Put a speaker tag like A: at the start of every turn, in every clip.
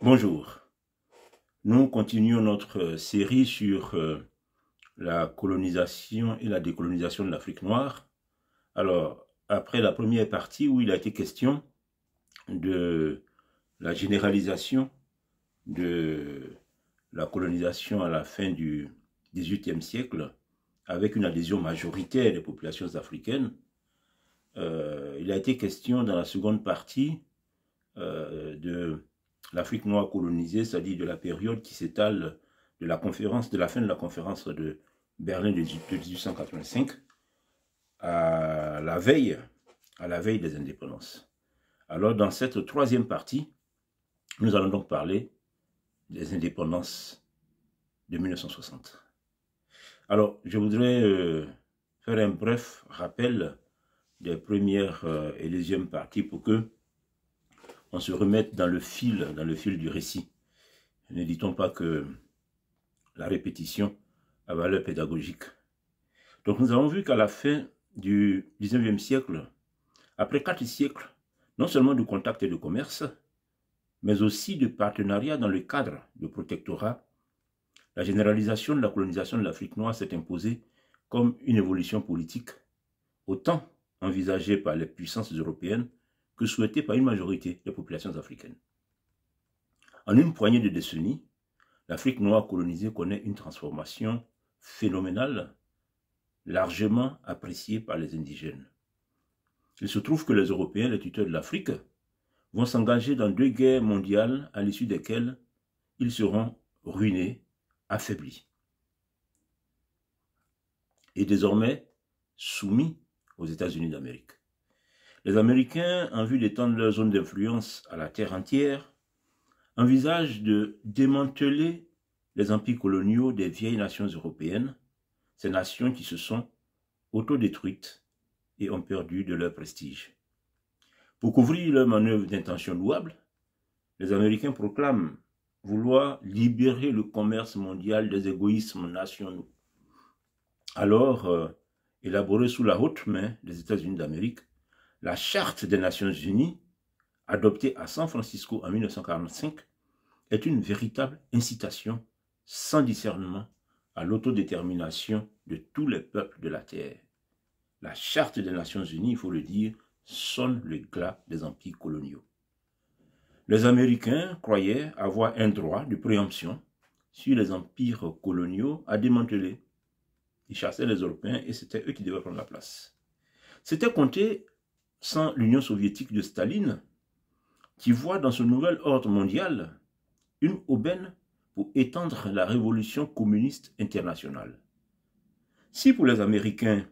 A: Bonjour, nous continuons notre série sur la colonisation et la décolonisation de l'Afrique noire. Alors, après la première partie où il a été question de la généralisation de la colonisation à la fin du XVIIIe siècle, avec une adhésion majoritaire des populations africaines, il a été question dans la seconde partie de l'Afrique noire colonisée, c'est-à-dire de la période qui s'étale de la fin de la conférence de Berlin de 1885 à la veille des indépendances. Alors, dans cette troisième partie, nous allons donc parler des indépendances de 1960. Alors, je voudrais faire un bref rappel des premières et deuxième parties pour que on se remette dans le fil du récit. Ne dit-on pas que la répétition a valeur pédagogique. Donc nous avons vu qu'à la fin du 19e siècle, après 4 siècles, non seulement de contact et de commerce, mais aussi de partenariat dans le cadre de protectorat, la généralisation de la colonisation de l'Afrique noire s'est imposée comme une évolution politique, autant envisagée par les puissances européennes que souhaitée par une majorité des populations africaines. En une poignée de décennies, l'Afrique noire colonisée connaît une transformation phénoménale, largement appréciée par les indigènes. Il se trouve que les Européens, les tuteurs de l'Afrique, vont s'engager dans 2 guerres mondiales à l'issue desquelles ils seront ruinés, affaiblis et désormais soumis aux États-Unis d'Amérique. Les Américains, en vue d'étendre leur zone d'influence à la terre entière, envisagent de démanteler les empires coloniaux des vieilles nations européennes, ces nations qui se sont autodétruites et ont perdu de leur prestige. Pour couvrir leur manœuvre d'intention louable, les Américains proclament vouloir libérer le commerce mondial des égoïsmes nationaux. Alors, élaborée sous la haute main des États-Unis d'Amérique, la Charte des Nations Unies, adoptée à San Francisco en 1945, est une véritable incitation sans discernement à l'autodétermination de tous les peuples de la Terre. La Charte des Nations Unies, il faut le dire, sonne le glas des empires coloniaux. Les Américains croyaient avoir un droit de préemption sur les empires coloniaux à démanteler. Ils chassaient les Européens et c'était eux qui devaient prendre la place. C'était compté sans l'Union soviétique de Staline, qui voit dans ce nouvel ordre mondial une aubaine pour étendre la révolution communiste internationale. Si pour les Américains,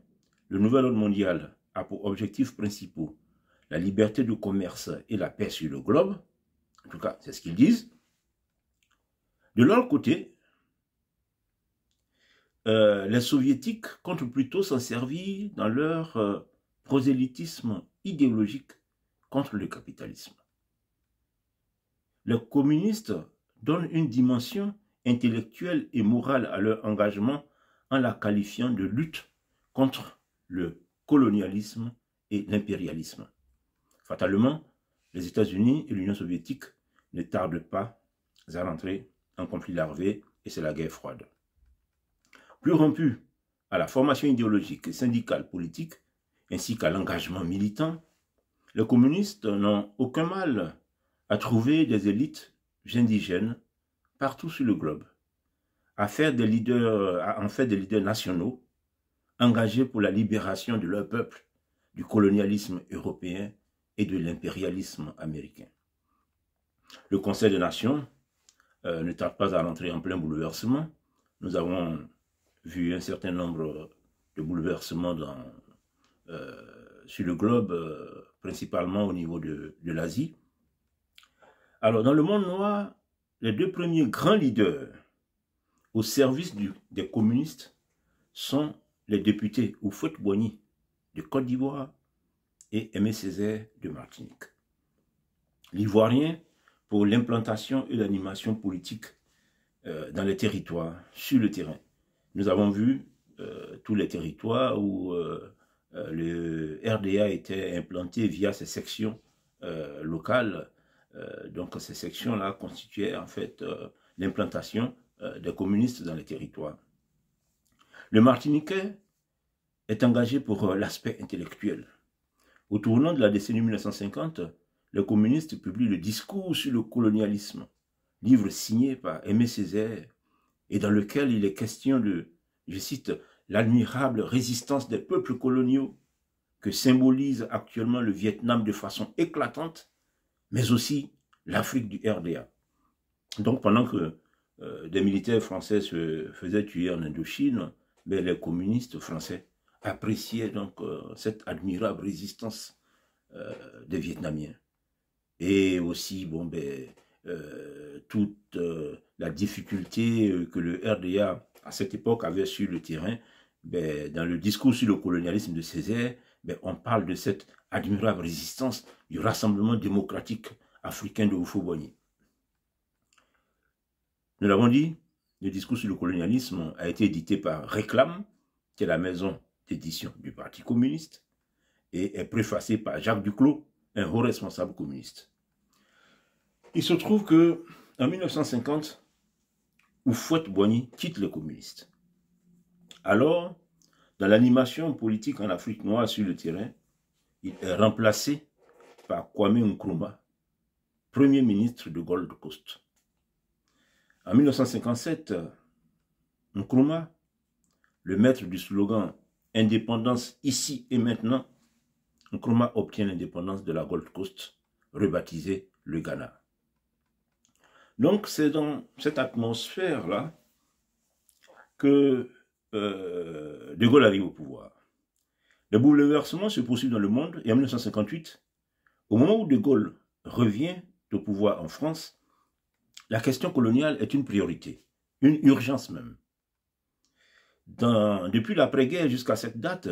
A: le nouvel ordre mondial a pour objectifs principaux la liberté de commerce et la paix sur le globe, en tout cas c'est ce qu'ils disent, de leur côté, les soviétiques comptent plutôt s'en servir dans leur prosélytisme idéologique contre le capitalisme. Les communistes donnent une dimension intellectuelle et morale à leur engagement en la qualifiant de lutte contre le colonialisme et l'impérialisme. Fatalement, les États-Unis et l'Union soviétique ne tardent pas à rentrer en conflit larvé et c'est la guerre froide. Plus rompus à la formation idéologique et syndicale politique, ainsi qu'à l'engagement militant, les communistes n'ont aucun mal à trouver des élites indigènes partout sur le globe, à en faire des leaders nationaux engagés pour la libération de leur peuple du colonialisme européen et de l'impérialisme américain. Le Conseil des Nations ne tarde pas à rentrer en plein bouleversement. Nous avons vu un certain nombre de bouleversements sur le globe, principalement au niveau de l'Asie. Alors, dans le monde noir, les 2 premiers grands leaders au service des communistes sont les députés Houphouët-Boigny de Côte d'Ivoire et Aimé Césaire de Martinique. L'Ivoirien pour l'implantation et l'animation politique dans les territoires, sur le terrain. Nous avons vu tous les territoires où le RDA était implanté via ses sections locales Donc ces sections-là constituaient en fait l'implantation des communistes dans les territoires. Le Martiniquais est engagé pour l'aspect intellectuel. Au tournant de la décennie 1950, les communistes publient le discours sur le colonialisme, livre signé par Aimé Césaire, et dans lequel il est question de, je cite, l'admirable résistance des peuples coloniaux que symbolise actuellement le Vietnam de façon éclatante, mais aussi l'Afrique du RDA. Donc pendant que des militaires français se faisaient tuer en Indochine, ben, les communistes français appréciaient donc cette admirable résistance des Vietnamiens. Et aussi, bon, ben, toute la difficulté que le RDA, à cette époque, avait sur le terrain, ben, dans le discours sur le colonialisme de Césaire, ben, on parle de cette admirable résistance du Rassemblement démocratique africain de Houphouët-Boigny. Nous l'avons dit, le discours sur le colonialisme a été édité par Réclame, qui est la maison d'édition du Parti communiste, et est préfacé par Jacques Duclos, un haut responsable communiste. Il se trouve que en 1950, Houphouët-Boigny quitte les communistes. Alors, dans l'animation politique en Afrique noire sur le terrain, il est remplacé par Kwame Nkrumah, Premier ministre de Gold Coast. En 1957, Nkrumah, le maître du slogan « Indépendance ici et maintenant », Nkrumah obtient l'indépendance de la Gold Coast, rebaptisée le Ghana. Donc c'est dans cette atmosphère-là que De Gaulle arrive au pouvoir. Le bouleversement se poursuit dans le monde et en 1958, au moment où De Gaulle revient au pouvoir en France, la question coloniale est une priorité, une urgence même. Depuis l'après-guerre jusqu'à cette date,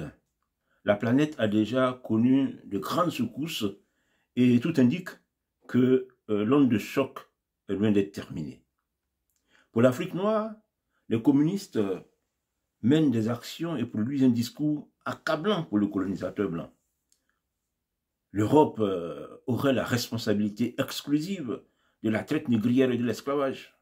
A: la planète a déjà connu de grandes secousses et tout indique que l'onde de choc est loin d'être terminée. Pour l'Afrique noire, les communistes mènent des actions et produisent un discours accablant pour le colonisateur blanc. L'Europe aurait la responsabilité exclusive de la traite négrière et de l'esclavage.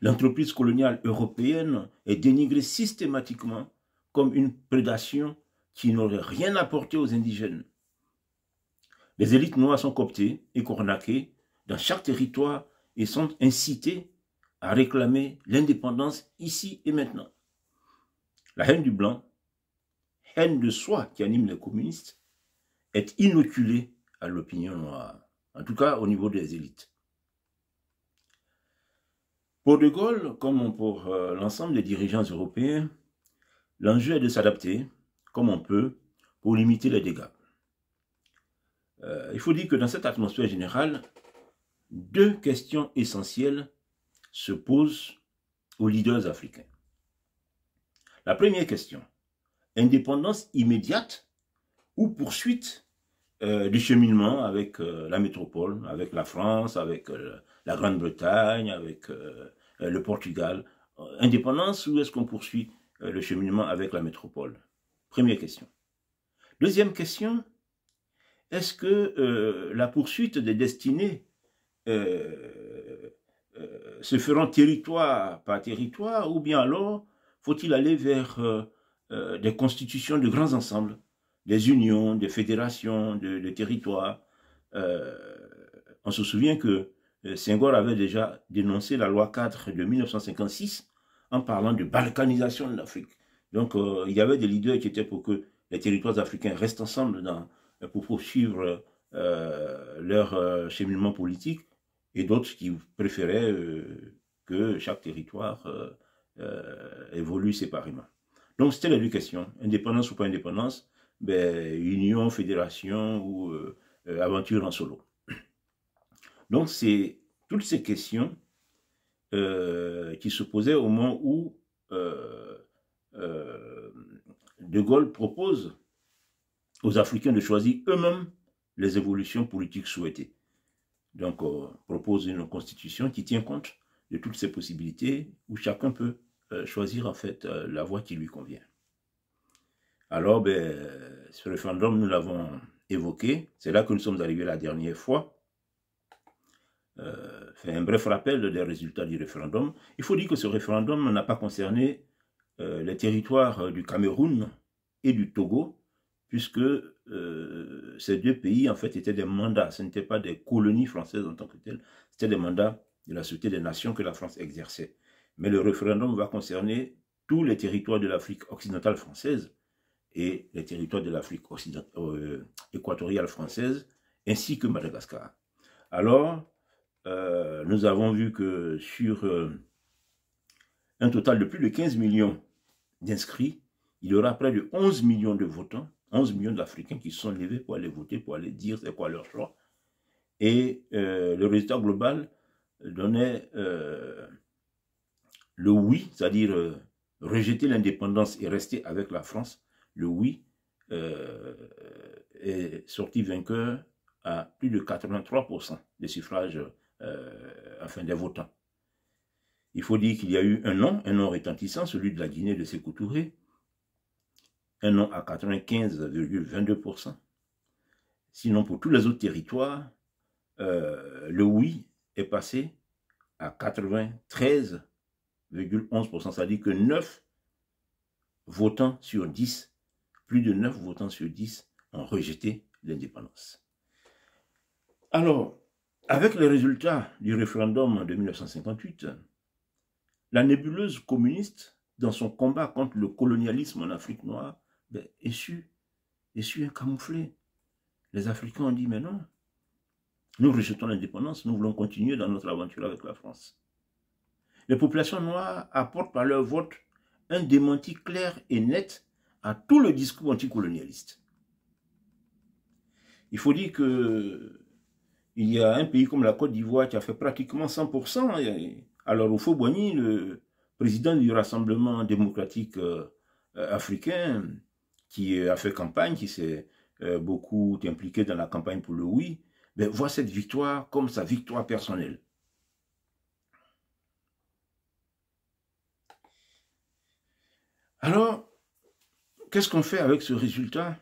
A: L'entreprise coloniale européenne est dénigrée systématiquement comme une prédation qui n'aurait rien apporté aux indigènes. Les élites noires sont cooptées et cornaquées dans chaque territoire et sont incitées à réclamer l'indépendance ici et maintenant. La haine du blanc, haine de soi qui anime les communistes, est inoculée à l'opinion noire, en tout cas au niveau des élites. Pour De Gaulle, comme pour l'ensemble des dirigeants européens, l'enjeu est de s'adapter comme on peut pour limiter les dégâts. Il faut dire que dans cette atmosphère générale, deux questions essentielles se posent aux leaders africains. La première question, indépendance immédiate ou poursuite du cheminement avec la métropole, avec la France, avec la Grande-Bretagne, avec le Portugal. Indépendance ou est-ce qu'on poursuit le cheminement avec la métropole? Première question. Deuxième question, est-ce que la poursuite des destinées se feront territoire par territoire ou bien alors faut-il aller vers des constitutions de grands ensembles, des unions, des fédérations de territoires? On se souvient que Senghor avait déjà dénoncé la loi 4 de 1956 en parlant de balkanisation de l'Afrique. Donc il y avait des leaders qui étaient pour que les territoires africains restent ensemble pour poursuivre leur cheminement politique et d'autres qui préféraient que chaque territoire évolue séparément. Donc c'était les deux questions, indépendance ou pas indépendance, ben, union, fédération ou aventure en solo. Donc c'est toutes ces questions qui se posaient au moment où De Gaulle propose aux Africains de choisir eux-mêmes les évolutions politiques souhaitées. Donc propose une constitution qui tient compte de toutes ces possibilités où chacun peut choisir en fait la voie qui lui convient. Alors, ben, ce référendum, nous l'avons évoqué, c'est là que nous sommes arrivés la dernière fois. fait un bref rappel des résultats du référendum. Il faut dire que ce référendum n'a pas concerné les territoires du Cameroun et du Togo, puisque ces deux pays, en fait, étaient des mandats. Ce n'étaient pas des colonies françaises en tant que telles, c'était des mandats de la Société des Nations que la France exerçait. Mais le référendum va concerner tous les territoires de l'Afrique occidentale française et les territoires de l'Afrique équatoriale française, ainsi que Madagascar. Alors, nous avons vu que sur un total de plus de 15 millions d'inscrits, il y aura près de 11 millions de votants, 11 millions d'Africains qui sont levés pour aller voter, pour aller dire c'est quoi leur choix. Et le résultat global donnait le oui, c'est-à-dire rejeter l'indépendance et rester avec la France. Le oui est sorti vainqueur à plus de 83% des suffrages des votants. Il faut dire qu'il y a eu un non retentissant, celui de la Guinée de Sékou Touré, un non à 95,22%. Sinon, pour tous les autres territoires, le oui est passé à 93,11%, c'est-à-dire que 9 votants sur 10, plus de 9 votants sur 10 ont rejeté l'indépendance. Alors, avec les résultats du référendum de 1958, la nébuleuse communiste, dans son combat contre le colonialisme en Afrique noire, est su un camouflet. Les Africains ont dit, mais non, nous rejetons l'indépendance, nous voulons continuer dans notre aventure avec la France. Les populations noires apportent par leur vote un démenti clair et net à tout le discours anticolonialiste. Il faut dire que il y a un pays comme la Côte d'Ivoire qui a fait pratiquement 100%. Alors, Houphouët-Boigny, le président du Rassemblement démocratique africain, qui a fait campagne, qui s'est beaucoup impliqué dans la campagne pour le oui, voit cette victoire comme sa victoire personnelle. Alors, qu'est-ce qu'on fait avec ce résultat?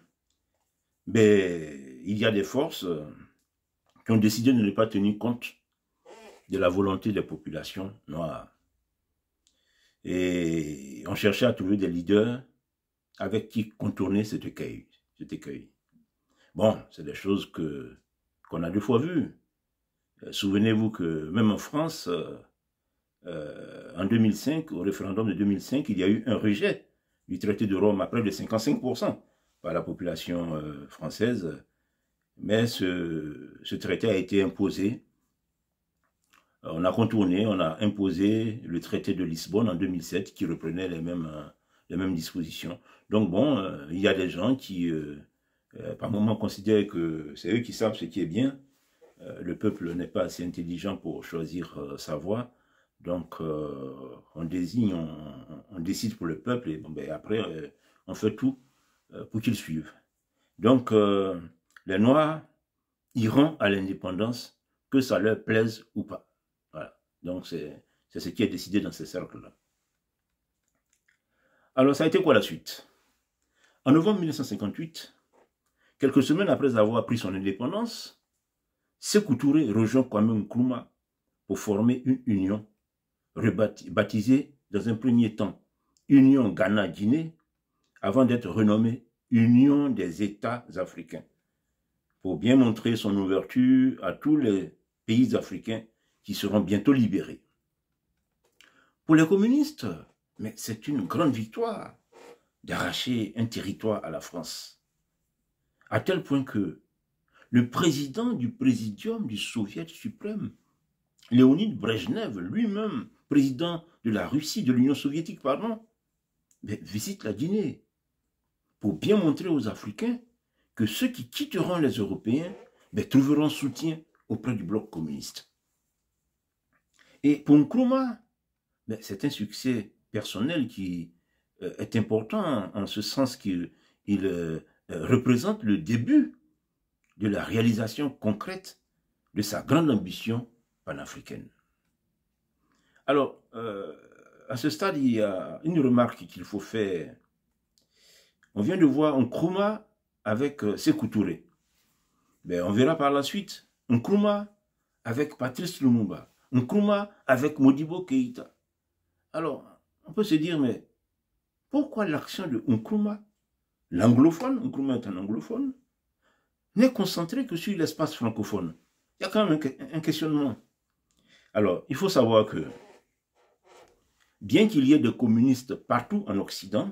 A: Il y a des forces qui ont décidé de ne pas tenir compte de la volonté des populations noires. Et on cherchait à trouver des leaders avec qui contourner cet écueil. Bon, c'est des choses qu'on a deux fois vues. Souvenez-vous que même en France, en 2005, au référendum de 2005, il y a eu un rejet du traité de Rome à près de 55% par la population française. Mais ce traité a été imposé. On a contourné, on a imposé le traité de Lisbonne en 2007 qui reprenait les mêmes dispositions. Donc bon, il y a des gens qui, par moments, considèrent que c'est eux qui savent ce qui est bien. Le peuple n'est pas assez intelligent pour choisir sa voie. Donc, on désigne, on décide pour le peuple et après, on fait tout pour qu'ils suivent. Donc, les Noirs iront à l'indépendance, que ça leur plaise ou pas. Voilà. Donc, c'est ce qui est décidé dans ces cercles-là. Alors, ça a été quoi la suite? En novembre 1958, quelques semaines après avoir pris son indépendance, Sékou Touré rejoint Kwame Nkrumah pour former une union baptisée dans un premier temps Union Ghana-Guinée, avant d'être renommée Union des États africains, pour bien montrer son ouverture à tous les pays africains qui seront bientôt libérés. Pour les communistes, mais c'est une grande victoire d'arracher un territoire à la France, à tel point que le président du Présidium du Soviet suprême, Léonid Brejnev, lui-même président de la Russie, de l'Union soviétique, pardon, visite la Guinée pour bien montrer aux Africains que ceux qui quitteront les Européens trouveront soutien auprès du bloc communiste. Et pour Nkrumah, c'est un succès personnel qui est important en ce sens qu'il représente le début de la réalisation concrète de sa grande ambition panafricaine. Alors, à ce stade, il y a une remarque qu'il faut faire. On vient de voir Nkrumah avec Sékou Touré. On verra par la suite Nkrumah avec Patrice Lumumba, Nkrumah avec Modibo Keïta. Alors, on peut se dire, mais pourquoi l'action de Nkrumah, l'anglophone, Nkrumah est un anglophone, n'est concentrée que sur l'espace francophone? Il y a quand même un questionnement. Alors, il faut savoir que, bien qu'il y ait des communistes partout en Occident,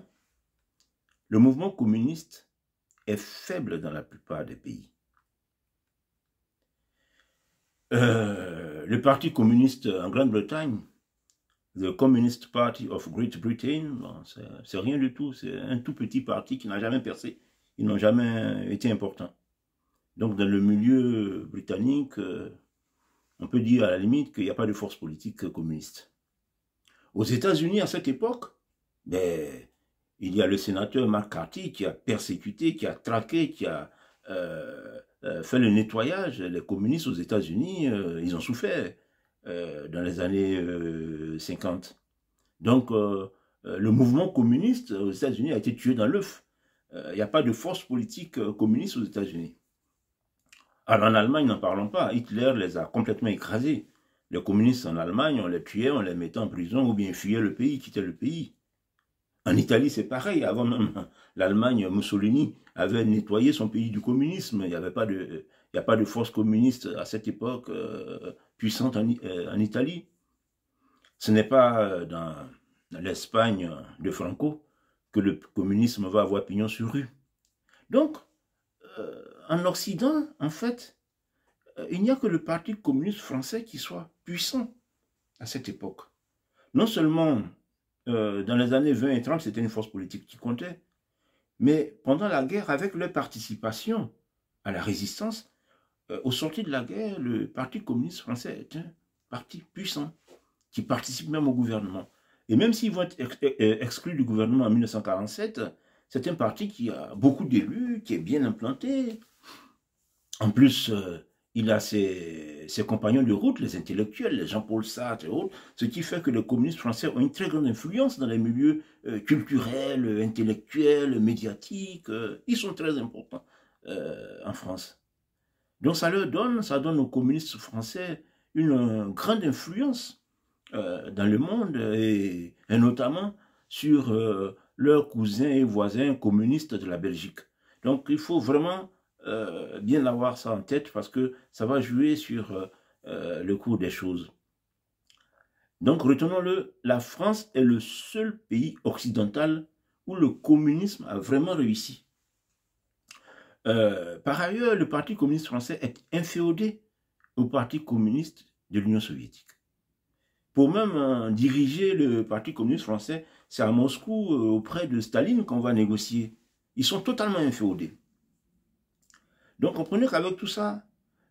A: le mouvement communiste est faible dans la plupart des pays. Le Parti communiste en Grande-Bretagne, The Communist Party of Great Britain, bon, c'est rien du tout, c'est un tout petit parti qui n'a jamais percé, ils n'ont jamais été importants. Donc dans le milieu britannique, on peut dire à la limite qu'il n'y a pas de force politique communiste. Aux États-Unis à cette époque, ben, il y a le sénateur McCarthy qui a persécuté, qui a traqué, qui a fait le nettoyage. Les communistes aux États-Unis, ils ont souffert dans les années 50. Donc, le mouvement communiste aux États-Unis a été tué dans l'œuf. Il n'y a pas de force politique communiste aux États-Unis. Alors, en Allemagne, n'en parlons pas. Hitler les a complètement écrasés. Les communistes en Allemagne, on les tuait, on les mettait en prison ou bien fuyaient le pays, quittaient le pays. En Italie, c'est pareil. Avant même l'Allemagne, Mussolini avait nettoyé son pays du communisme. Il n'y a pas de force communiste à cette époque puissante en Italie. Ce n'est pas dans l'Espagne de Franco que le communisme va avoir pignon sur rue. Donc, en Occident, en fait, il n'y a que le Parti communiste français qui soit puissant à cette époque. Non seulement dans les années 20 et 30, c'était une force politique qui comptait, mais pendant la guerre, avec leur participation à la résistance, au sortir de la guerre, le Parti communiste français est un parti puissant, qui participe même au gouvernement. Et même s'ils vont être exclus du gouvernement en 1947, c'est un parti qui a beaucoup d'élus, qui est bien implanté. En plus, il a ses compagnons de route, les intellectuels, les Jean-Paul Sartre et autres, ce qui fait que les communistes français ont une très grande influence dans les milieux culturels, intellectuels, médiatiques. Ils sont très importants en France. Donc ça donne aux communistes français une grande influence dans le monde et notamment sur leurs cousins et voisins communistes de la Belgique. Donc il faut vraiment bien avoir ça en tête parce que ça va jouer sur le cours des choses. Donc retenons-le, la France est le seul pays occidental où le communisme a vraiment réussi. Par ailleurs, le Parti communiste français est inféodé au Parti communiste de l'Union soviétique. Pour même diriger le Parti communiste français, c'est à Moscou, auprès de Staline, qu'on va négocier. Ils sont totalement inféodés. Donc comprenez qu'avec tout ça,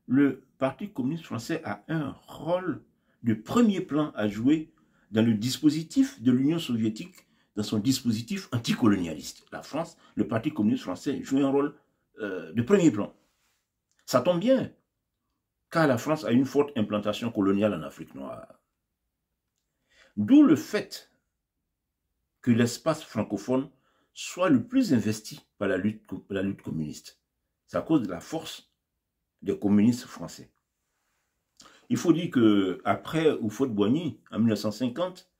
A: le Parti communiste français a un rôle de premier plan à jouer dans le dispositif de l'Union soviétique, dans son dispositif anticolonialiste. La France, le Parti communiste français joue un rôle de premier plan. Ça tombe bien, car la France a une forte implantation coloniale en Afrique noire. D'où le fait que l'espace francophone soit le plus investi par la lutte communiste. C'est à cause de la force des communistes français. Il faut dire qu'après Houphouët-Boigny, en 1950,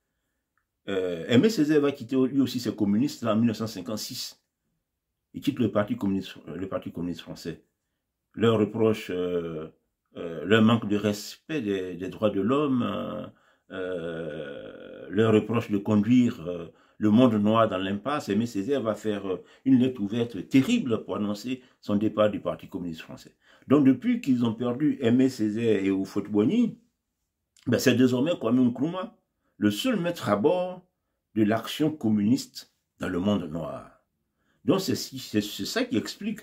A: Aimé Césaire va quitter lui aussi ses communistes en 1956. Il quitte le Parti communiste français. Leur reproche, leur manque de respect des droits de l'homme, leur reproche de conduire le monde noir dans l'impasse. Aimé Césaire va faire une lettre ouverte terrible pour annoncer son départ du Parti communiste français. Donc depuis qu'ils ont perdu Aimé Césaire et Houphouët-Boigny, ben c'est désormais Kwame Nkrumah, le seul maître à bord de l'action communiste dans le monde noir. Donc c'est ça qui explique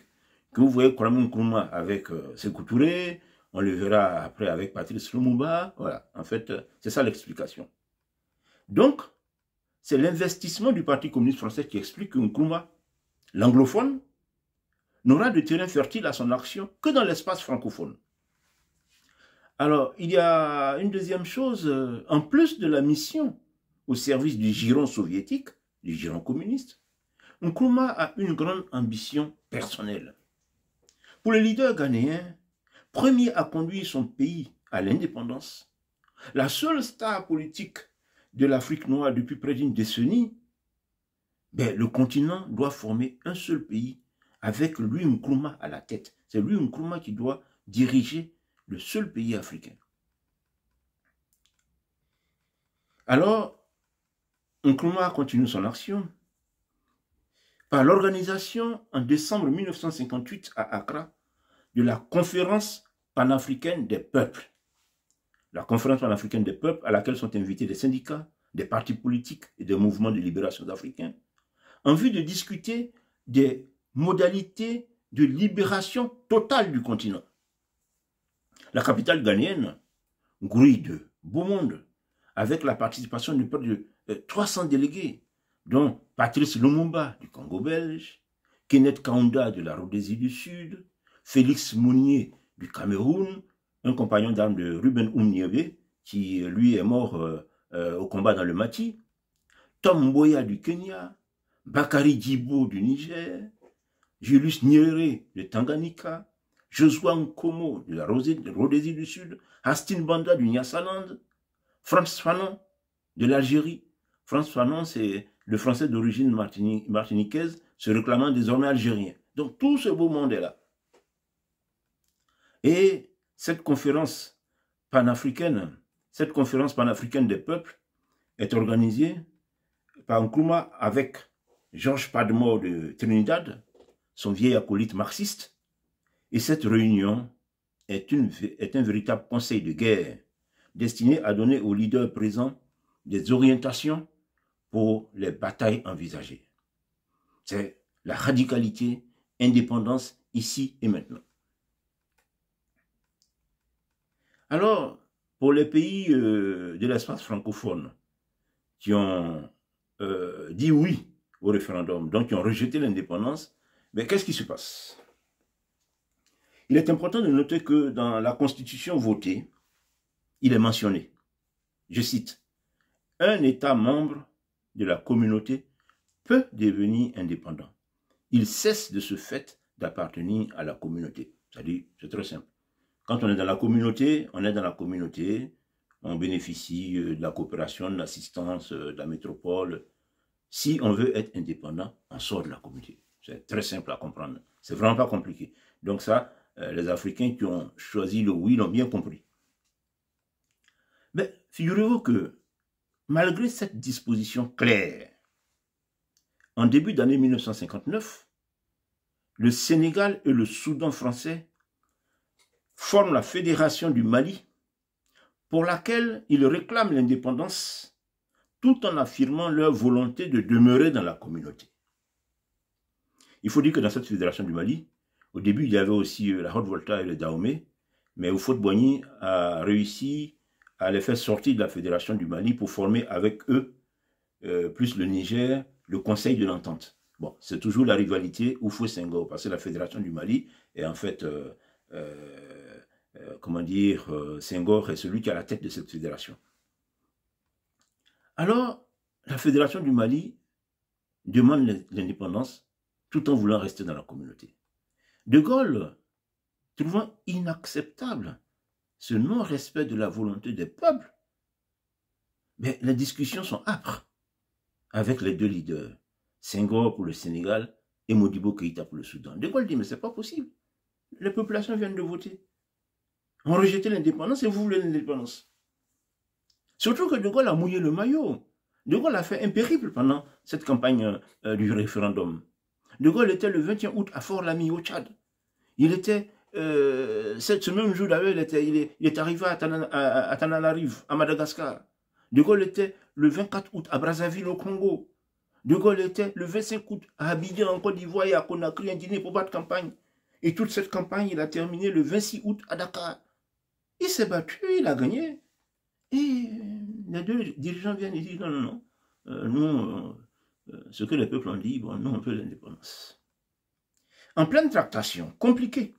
A: que vous voyez Kwame Nkrumah avec Sékou Touré, on le verra après avec Patrice Lumumba, voilà, en fait c'est ça l'explication. Donc c'est l'investissement du Parti communiste français qui explique que Nkrumah, l'anglophone, n'aura de terrain fertile à son action que dans l'espace francophone. Alors, il y a une deuxième chose, en plus de la mission au service du giron soviétique, du giron communiste, Nkrumah a une grande ambition personnelle. Pour le leader ghanéen, premier à conduire son pays à l'indépendance. La seule star politique de l'Afrique noire depuis près d'une décennie, ben, le continent doit former un seul pays avec Louis Nkrumah à la tête. C'est Louis Nkrumah qui doit diriger le seul pays africain. Alors, Nkrumah continue son action par l'organisation en décembre 1958 à Accra de la conférence panafricaine des peuples. La conférence panafricaine des peuples à laquelle sont invités des syndicats, des partis politiques et des mouvements de libération africains en vue de discuter des modalités de libération totale du continent. La capitale ghanéenne grouille de beau monde avec la participation de près de 300 délégués, dont Patrice Lumumba du Congo belge, Kenneth Kaunda de la Rhodésie du Sud, Félix Mounier du Cameroun, un compagnon d'armes de Ruben Umniebe, qui lui est mort au combat dans le Mati, Tom Mboya du Kenya, Bakary Djibo du Niger, Julius Nyerere de Tanganyika, Joshua Nkomo de la Rhodésie du Sud, Hastin Banda du Nyasaland, Frantz Fanon de l'Algérie. Frantz Fanon, c'est le français d'origine martiniquaise, se réclamant désormais algérien. Donc tout ce beau monde est là. Et cette conférence panafricaine des peuples est organisée par Nkrumah avec Georges Padmore de Trinidad, son vieil acolyte marxiste. Et cette réunion est un véritable conseil de guerre destiné à donner aux leaders présents des orientations pour les batailles envisagées. C'est la radicalité, indépendance ici et maintenant. Alors, pour les pays de l'espace francophone qui ont dit oui au référendum, donc qui ont rejeté l'indépendance, mais qu'est-ce qui se passe? Il est important de noter que dans la Constitution votée, il est mentionné, je cite, « Un État membre de la communauté peut devenir indépendant. Il cesse de ce fait d'appartenir à la communauté. » C'est-à-dire, c'est très simple. Quand on est dans la communauté, on bénéficie de la coopération, de l'assistance, de la métropole. Si on veut être indépendant, on sort de la communauté. C'est très simple à comprendre. C'est vraiment pas compliqué. Donc ça, les Africains qui ont choisi le oui l'ont bien compris. Mais figurez-vous que malgré cette disposition claire, en début d'année 1959, le Sénégal et le Soudan français forment la Fédération du Mali pour laquelle ils réclament l'indépendance tout en affirmant leur volonté de demeurer dans la communauté. Il faut dire que dans cette Fédération du Mali, au début, il y avait aussi la Haute-Volta et le Dahomey, mais Houphouët-Boigny a réussi à les faire sortir de la Fédération du Mali pour former avec eux, plus le Niger, le Conseil de l'Entente. Bon, c'est toujours la rivalité Houphouët-Senghor, parce que la Fédération du Mali est en fait, Senghor est celui qui est à la tête de cette fédération. Alors, la Fédération du Mali demande l'indépendance tout en voulant rester dans la communauté. De Gaulle, trouvant inacceptable ce non-respect de la volonté des peuples, mais les discussions sont âpres avec les deux leaders, Senghor pour le Sénégal et Modibo Keïta pour le Soudan. De Gaulle dit, mais c'est pas possible. Les populations viennent de voter. On rejeté l'indépendance et vous voulez l'indépendance. Surtout que De Gaulle a mouillé le maillot. De Gaulle a fait un périple pendant cette campagne du référendum. De Gaulle était le 21 août à Fort-Lamy au Tchad. Il était, ce même jour d'ailleurs, il est arrivé à Tananarive, à Madagascar. De Gaulle était le 24 août à Brazzaville au Congo. De Gaulle était le 25 août à Abidjan en Côte d'Ivoire et à Conakry en Guinée pour battre campagne. Et toute cette campagne, il a terminé le 26 août à Dakar. Il s'est battu, il a gagné. Et les deux dirigeants viennent et disent non, nous, ce que les peuples ont dit, bon, nous on veut l'indépendance. En pleine tractation compliquée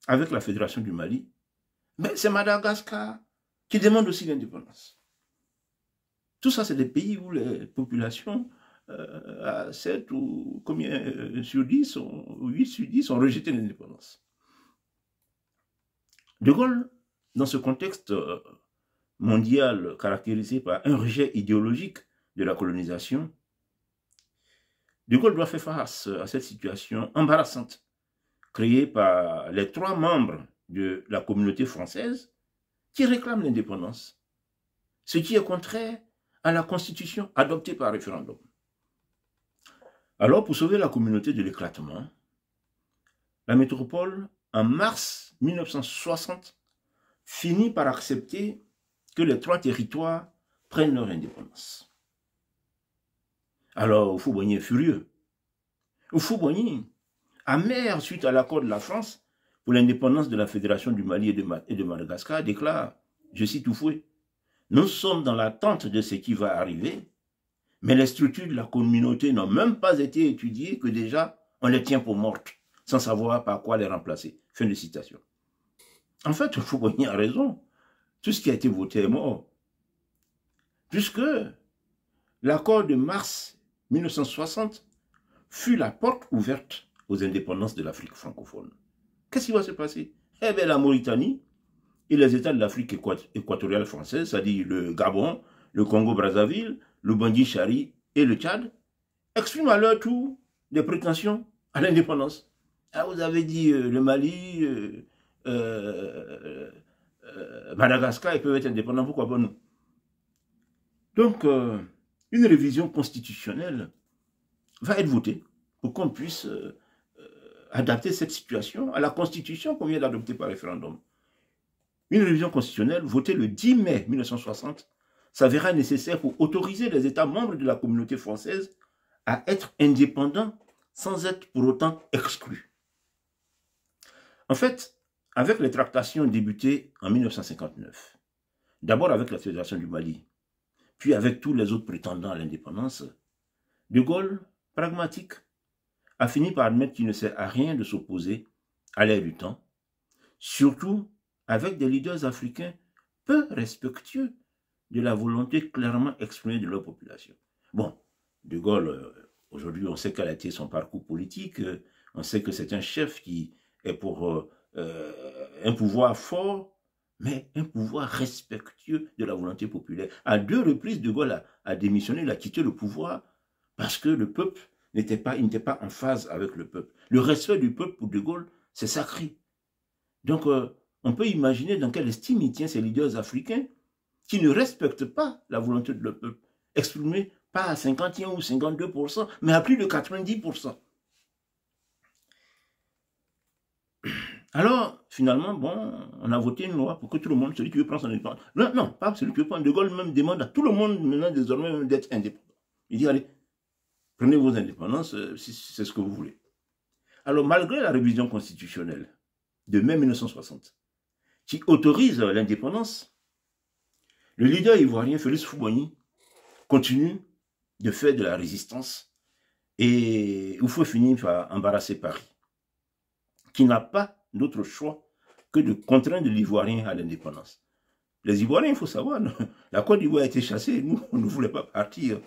A: avec la Fédération du Mali, mais c'est Madagascar qui demande aussi l'indépendance. Tout ça, c'est des pays où les populations, à 7 ou combien sur 10, ou 8 sur 10, ont rejeté l'indépendance. De Gaulle dans ce contexte mondial caractérisé par un rejet idéologique de la colonisation, De Gaulle doit faire face à cette situation embarrassante créée par les 3 membres de la communauté française qui réclament l'indépendance, ce qui est contraire à la Constitution adoptée par référendum. Alors, pour sauver la communauté de l'éclatement, la métropole, en mars 1960, finit par accepter que les 3 territoires prennent leur indépendance. Alors, Houphouët-Boigny est furieux. Houphouët-Boigny, amer suite à l'accord de la France pour l'indépendance de la Fédération du Mali et de Madagascar, déclare, je cite Houphouët, « Nous sommes dans l'attente de ce qui va arriver, mais les structures de la communauté n'ont même pas été étudiées que déjà on les tient pour mortes, sans savoir par quoi les remplacer. » Fin de citation. En fait, Houphouët-Boigny a raison. Tout ce qui a été voté est mort. Puisque l'accord de mars 1960 fut la porte ouverte aux indépendances de l'Afrique francophone. Qu'est-ce qui va se passer? Eh bien, la Mauritanie et les États de l'Afrique équatoriale française, c'est-à-dire le Gabon, le Congo-Brazzaville, le Bandji-Chari et le Tchad, expriment à leur tour des prétentions à l'indépendance. Ah, vous avez dit le Mali, Madagascar, ils peuvent être indépendants, pourquoi pas nous? Donc, une révision constitutionnelle va être votée pour qu'on puisse adapter cette situation à la Constitution qu'on vient d'adopter par référendum. Une révision constitutionnelle votée le 10 mai 1960 s'avéra nécessaire pour autoriser les États membres de la communauté française à être indépendants sans être pour autant exclus. En fait, avec les tractations débutées en 1959, d'abord avec la Fédération du Mali, puis avec tous les autres prétendants à l'indépendance, De Gaulle, pragmatique, a fini par admettre qu'il ne sert à rien de s'opposer à l'air du temps, surtout avec des leaders africains peu respectueux de la volonté clairement exprimée de leur population. Bon, De Gaulle, aujourd'hui, on sait quel a été son parcours politique, on sait que c'est un chef qui est pour un pouvoir fort, mais un pouvoir respectueux de la volonté populaire. À 2 reprises, De Gaulle a démissionné, il a quitté le pouvoir parce que le peuple n'était pas en phase avec le peuple. Le respect du peuple pour De Gaulle, c'est sacré. Donc, on peut imaginer dans quelle estime il tient ces leaders africains qui ne respectent pas la volonté de leur peuple, exprimée pas à 51 ou 52%, mais à plus de 90%. Alors, finalement, bon, on a voté une loi pour que tout le monde, celui qui veut prendre son indépendance. Non, non, pas celui qui veut prendre. De Gaulle même demande à tout le monde maintenant désormais d'être indépendant. Il dit, allez, prenez vos indépendances si c'est ce que vous voulez. Alors, malgré la révision constitutionnelle de mai 1960, qui autorise l'indépendance, le leader ivoirien Félix Houphouët-Boigny continue de faire de la résistance et Houphouët finit par embarrasser Paris, qui n'a pas d'autre choix que de contraindre l'Ivoirien à l'indépendance. Les Ivoiriens, il faut savoir, la Côte d'Ivoire a été chassée, nous, on ne voulait pas partir.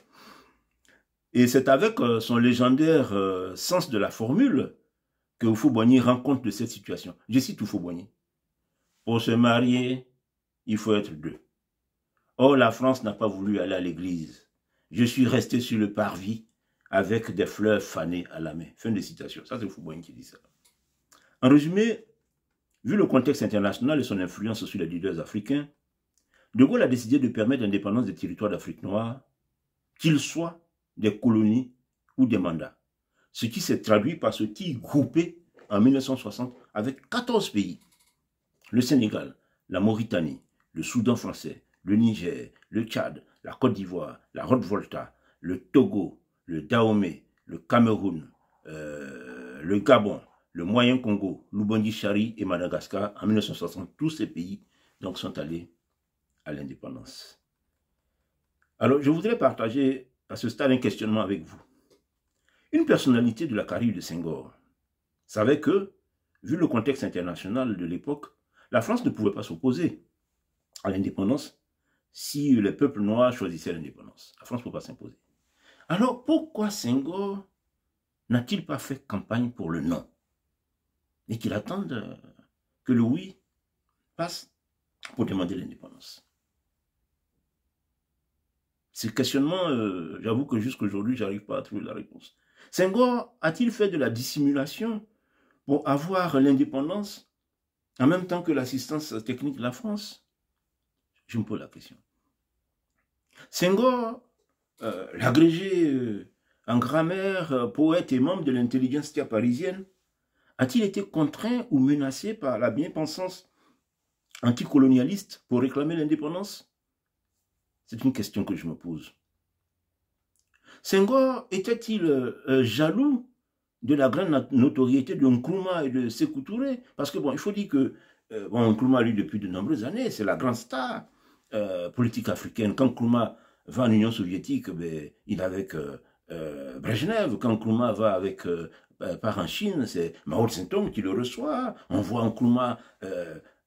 A: Et c'est avec son légendaire sens de la formule que Houphouët-Boigny rend compte de cette situation. Je cite Houphouët-Boigny. Pour se marier, il faut être 2. Or, la France n'a pas voulu aller à l'église. Je suis resté sur le parvis avec des fleurs fanées à la main. Fin de citation. Ça, c'est Houphouët-Boigny qui dit ça. En résumé, vu le contexte international et son influence sur les leaders africains, De Gaulle a décidé de permettre l'indépendance des territoires d'Afrique noire, qu'ils soient des colonies ou des mandats. Ce qui s'est traduit par ce qui groupé en 1960 avec 14 pays. Le Sénégal, la Mauritanie, le Soudan français, le Niger, le Tchad, la Côte d'Ivoire, la Haute-Volta, le Togo, le Dahomey, le Cameroun, le Gabon, le Moyen-Congo, l'Ubangui-Chari et Madagascar, en 1960, tous ces pays donc, sont allés à l'indépendance. Alors, je voudrais partager à ce stade un questionnement avec vous. Une personnalité de la carrière de Senghor savait que, vu le contexte international de l'époque, la France ne pouvait pas s'opposer à l'indépendance si les peuples noirs choisissaient l'indépendance. La France ne peut pas s'imposer. Alors, pourquoi Senghor n'a-t-il pas fait campagne pour le non? Et qu'il attende que le oui passe pour demander l'indépendance. Ce questionnement, j'avoue que jusqu'à aujourd'hui, je n'arrive pas à trouver la réponse. Senghor a-t-il fait de la dissimulation pour avoir l'indépendance en même temps que l'assistance technique de la France? Je me pose la question. Senghor, l'agrégé en grammaire, poète et membre de l'intelligentsia parisienne, a-t-il été contraint ou menacé par la bien-pensance anticolonialiste pour réclamer l'indépendance? C'est une question que je me pose. Senghor était-il jaloux de la grande notoriété de Nkrumah et de Sékou Touré? Parce que, bon, il faut dire que Nkrumah, lui, depuis de nombreuses années, c'est la grande star politique africaine. Quand Nkrumah va en Union soviétique, ben, il est avec Brejnev. Quand Nkrumah va avec, part en Chine, c'est Mao Tse-tung qui le reçoit. On voit Nkrumah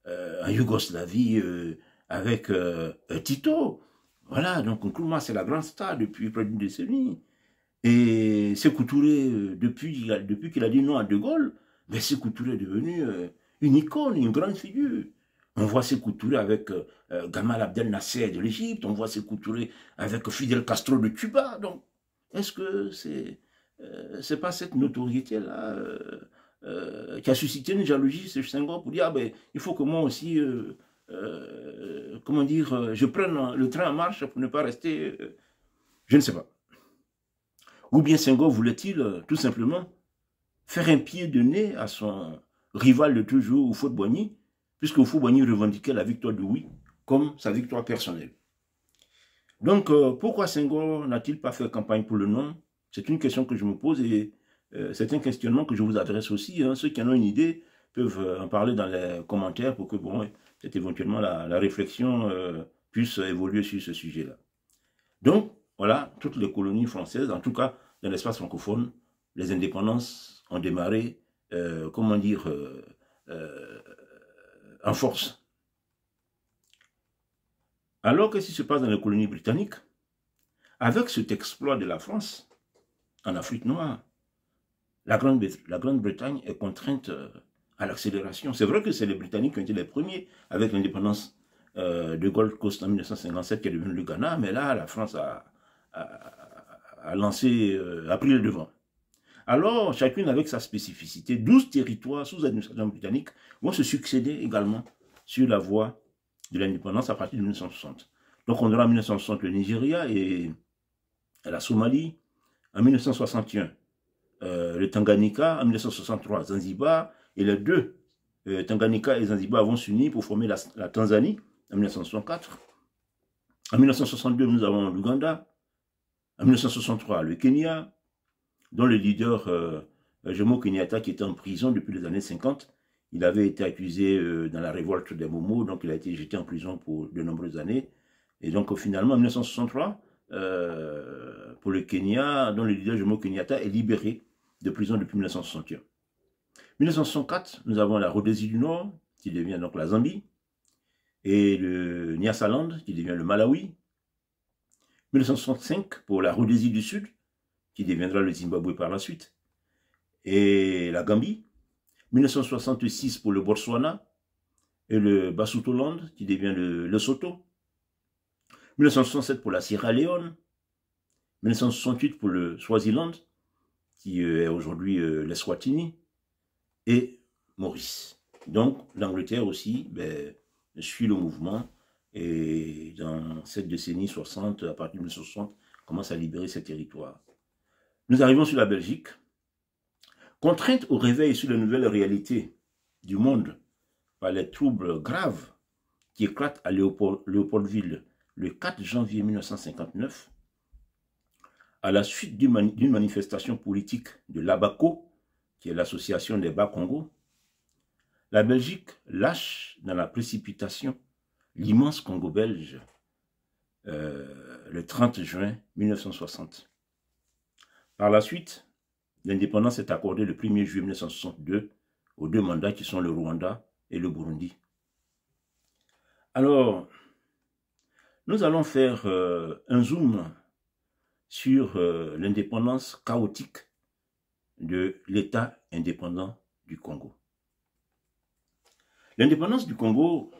A: en Yougoslavie avec Tito. Voilà, donc Nkrumah, c'est la grande star depuis près d'une décennie. Et Sékou Touré, depuis qu'il a dit non à De Gaulle, ben Sékou Touré est devenu une icône, une grande figure. On voit Sékou Touré avec Gamal Abdel Nasser de l'Égypte, on voit Sékou Touré avec Fidel Castro de Cuba. Donc, est-ce que c'est pas cette notoriété-là qui a suscité une jalousie chez Senghor pour dire, ah ben, il faut que moi aussi, comment dire, je prenne le train en marche pour ne pas rester, je ne sais pas. Ou bien Senghor voulait-il tout simplement faire un pied de nez à son rival de toujours, Houphouët-Boigny, puisque Houphouët-Boigny revendiquait la victoire de Oui comme sa victoire personnelle. Donc, pourquoi Senghor n'a-t-il pas fait campagne pour le non? C'est une question que je me pose et c'est un questionnement que je vous adresse aussi. Hein. Ceux qui en ont une idée peuvent en parler dans les commentaires pour que, bon, peut-être éventuellement la réflexion puisse évoluer sur ce sujet-là. Donc, voilà, toutes les colonies françaises, en tout cas dans l'espace francophone, les indépendances ont démarré, comment dire, en force. Alors, qu'est-ce qui se passe dans les colonies britanniques? Avec cet exploit de la France en Afrique noire, la Grande-Bretagne est contrainte à l'accélération. C'est vrai que c'est les Britanniques qui ont été les premiers avec l'indépendance de Gold Coast en 1957 qui est devenu le Ghana, mais là, la France a pris le devant. Alors, chacune avec sa spécificité, 12 territoires sous administration britannique vont se succéder également sur la voie de l'indépendance à partir de 1960. Donc, on aura en 1960 le Nigeria et la Somalie, en 1961 le Tanganyika, en 1963 Zanzibar, et les deux, Tanganyika et Zanzibar, vont s'unir pour former la Tanzanie en 1964. En 1962, nous avons l'Ouganda. En 1963, le Kenya, dont le leader Jomo Kenyatta, qui était en prison depuis les années 50, il avait été accusé dans la révolte des Momo, donc il a été jeté en prison pour de nombreuses années. Et donc finalement, en 1963, pour le Kenya, dont le leader Jomo Kenyatta est libéré de prison depuis 1961. 1964, nous avons la Rhodésie du Nord, qui devient donc la Zambie, et le Nyasaland, qui devient le Malawi. 1965 pour la Rhodésie du Sud, qui deviendra le Zimbabwe par la suite, et la Gambie. 1966 pour le Botswana et le Basutoland, qui devient le Lesotho. 1967 pour la Sierra Leone. 1968 pour le Swaziland, qui est aujourd'hui l'Eswatini, et Maurice. Donc, l'Angleterre aussi suit le mouvement, et dans cette décennie 60, à partir de 1960, commence à libérer ses territoires. Nous arrivons sur la Belgique. Contrainte au réveil sur les nouvelles réalités du monde par les troubles graves qui éclatent à Léopoldville le 4 janvier 1959, à la suite d'une manifestation politique de l'ABACO, qui est l'association des Bas-Congo, la Belgique lâche dans la précipitation l'immense Congo belge le 30 juin 1960. Par la suite, l'indépendance est accordée le 1er juillet 1962 aux deux mandats qui sont le Rwanda et le Burundi. Alors, nous allons faire un zoom sur l'indépendance chaotique de l'État indépendant du Congo. L'indépendance du Congo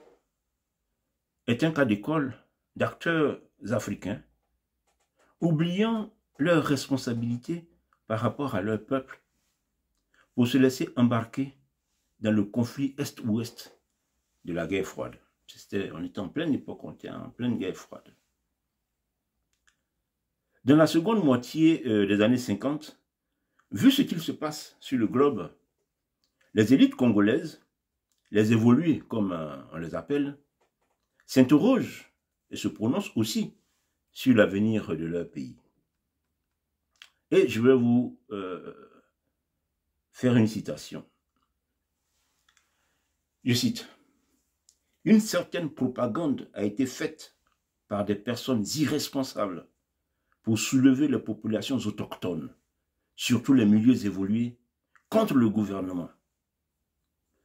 A: est un cas d'école d'acteurs africains oubliant leurs responsabilités par rapport à leur peuple pour se laisser embarquer dans le conflit Est-Ouest de la guerre froide. On était en pleine époque, on était en pleine guerre froide. Dans la seconde moitié des années 50, vu ce qu'il se passe sur le globe, les élites congolaises, les évolués comme on les appelle, s'interrogent et se prononcent aussi sur l'avenir de leur pays. Et je vais vous faire une citation. Je cite, « Une certaine propagande a été faite par des personnes irresponsables pour soulever les populations autochtones, surtout les milieux évolués, contre le gouvernement.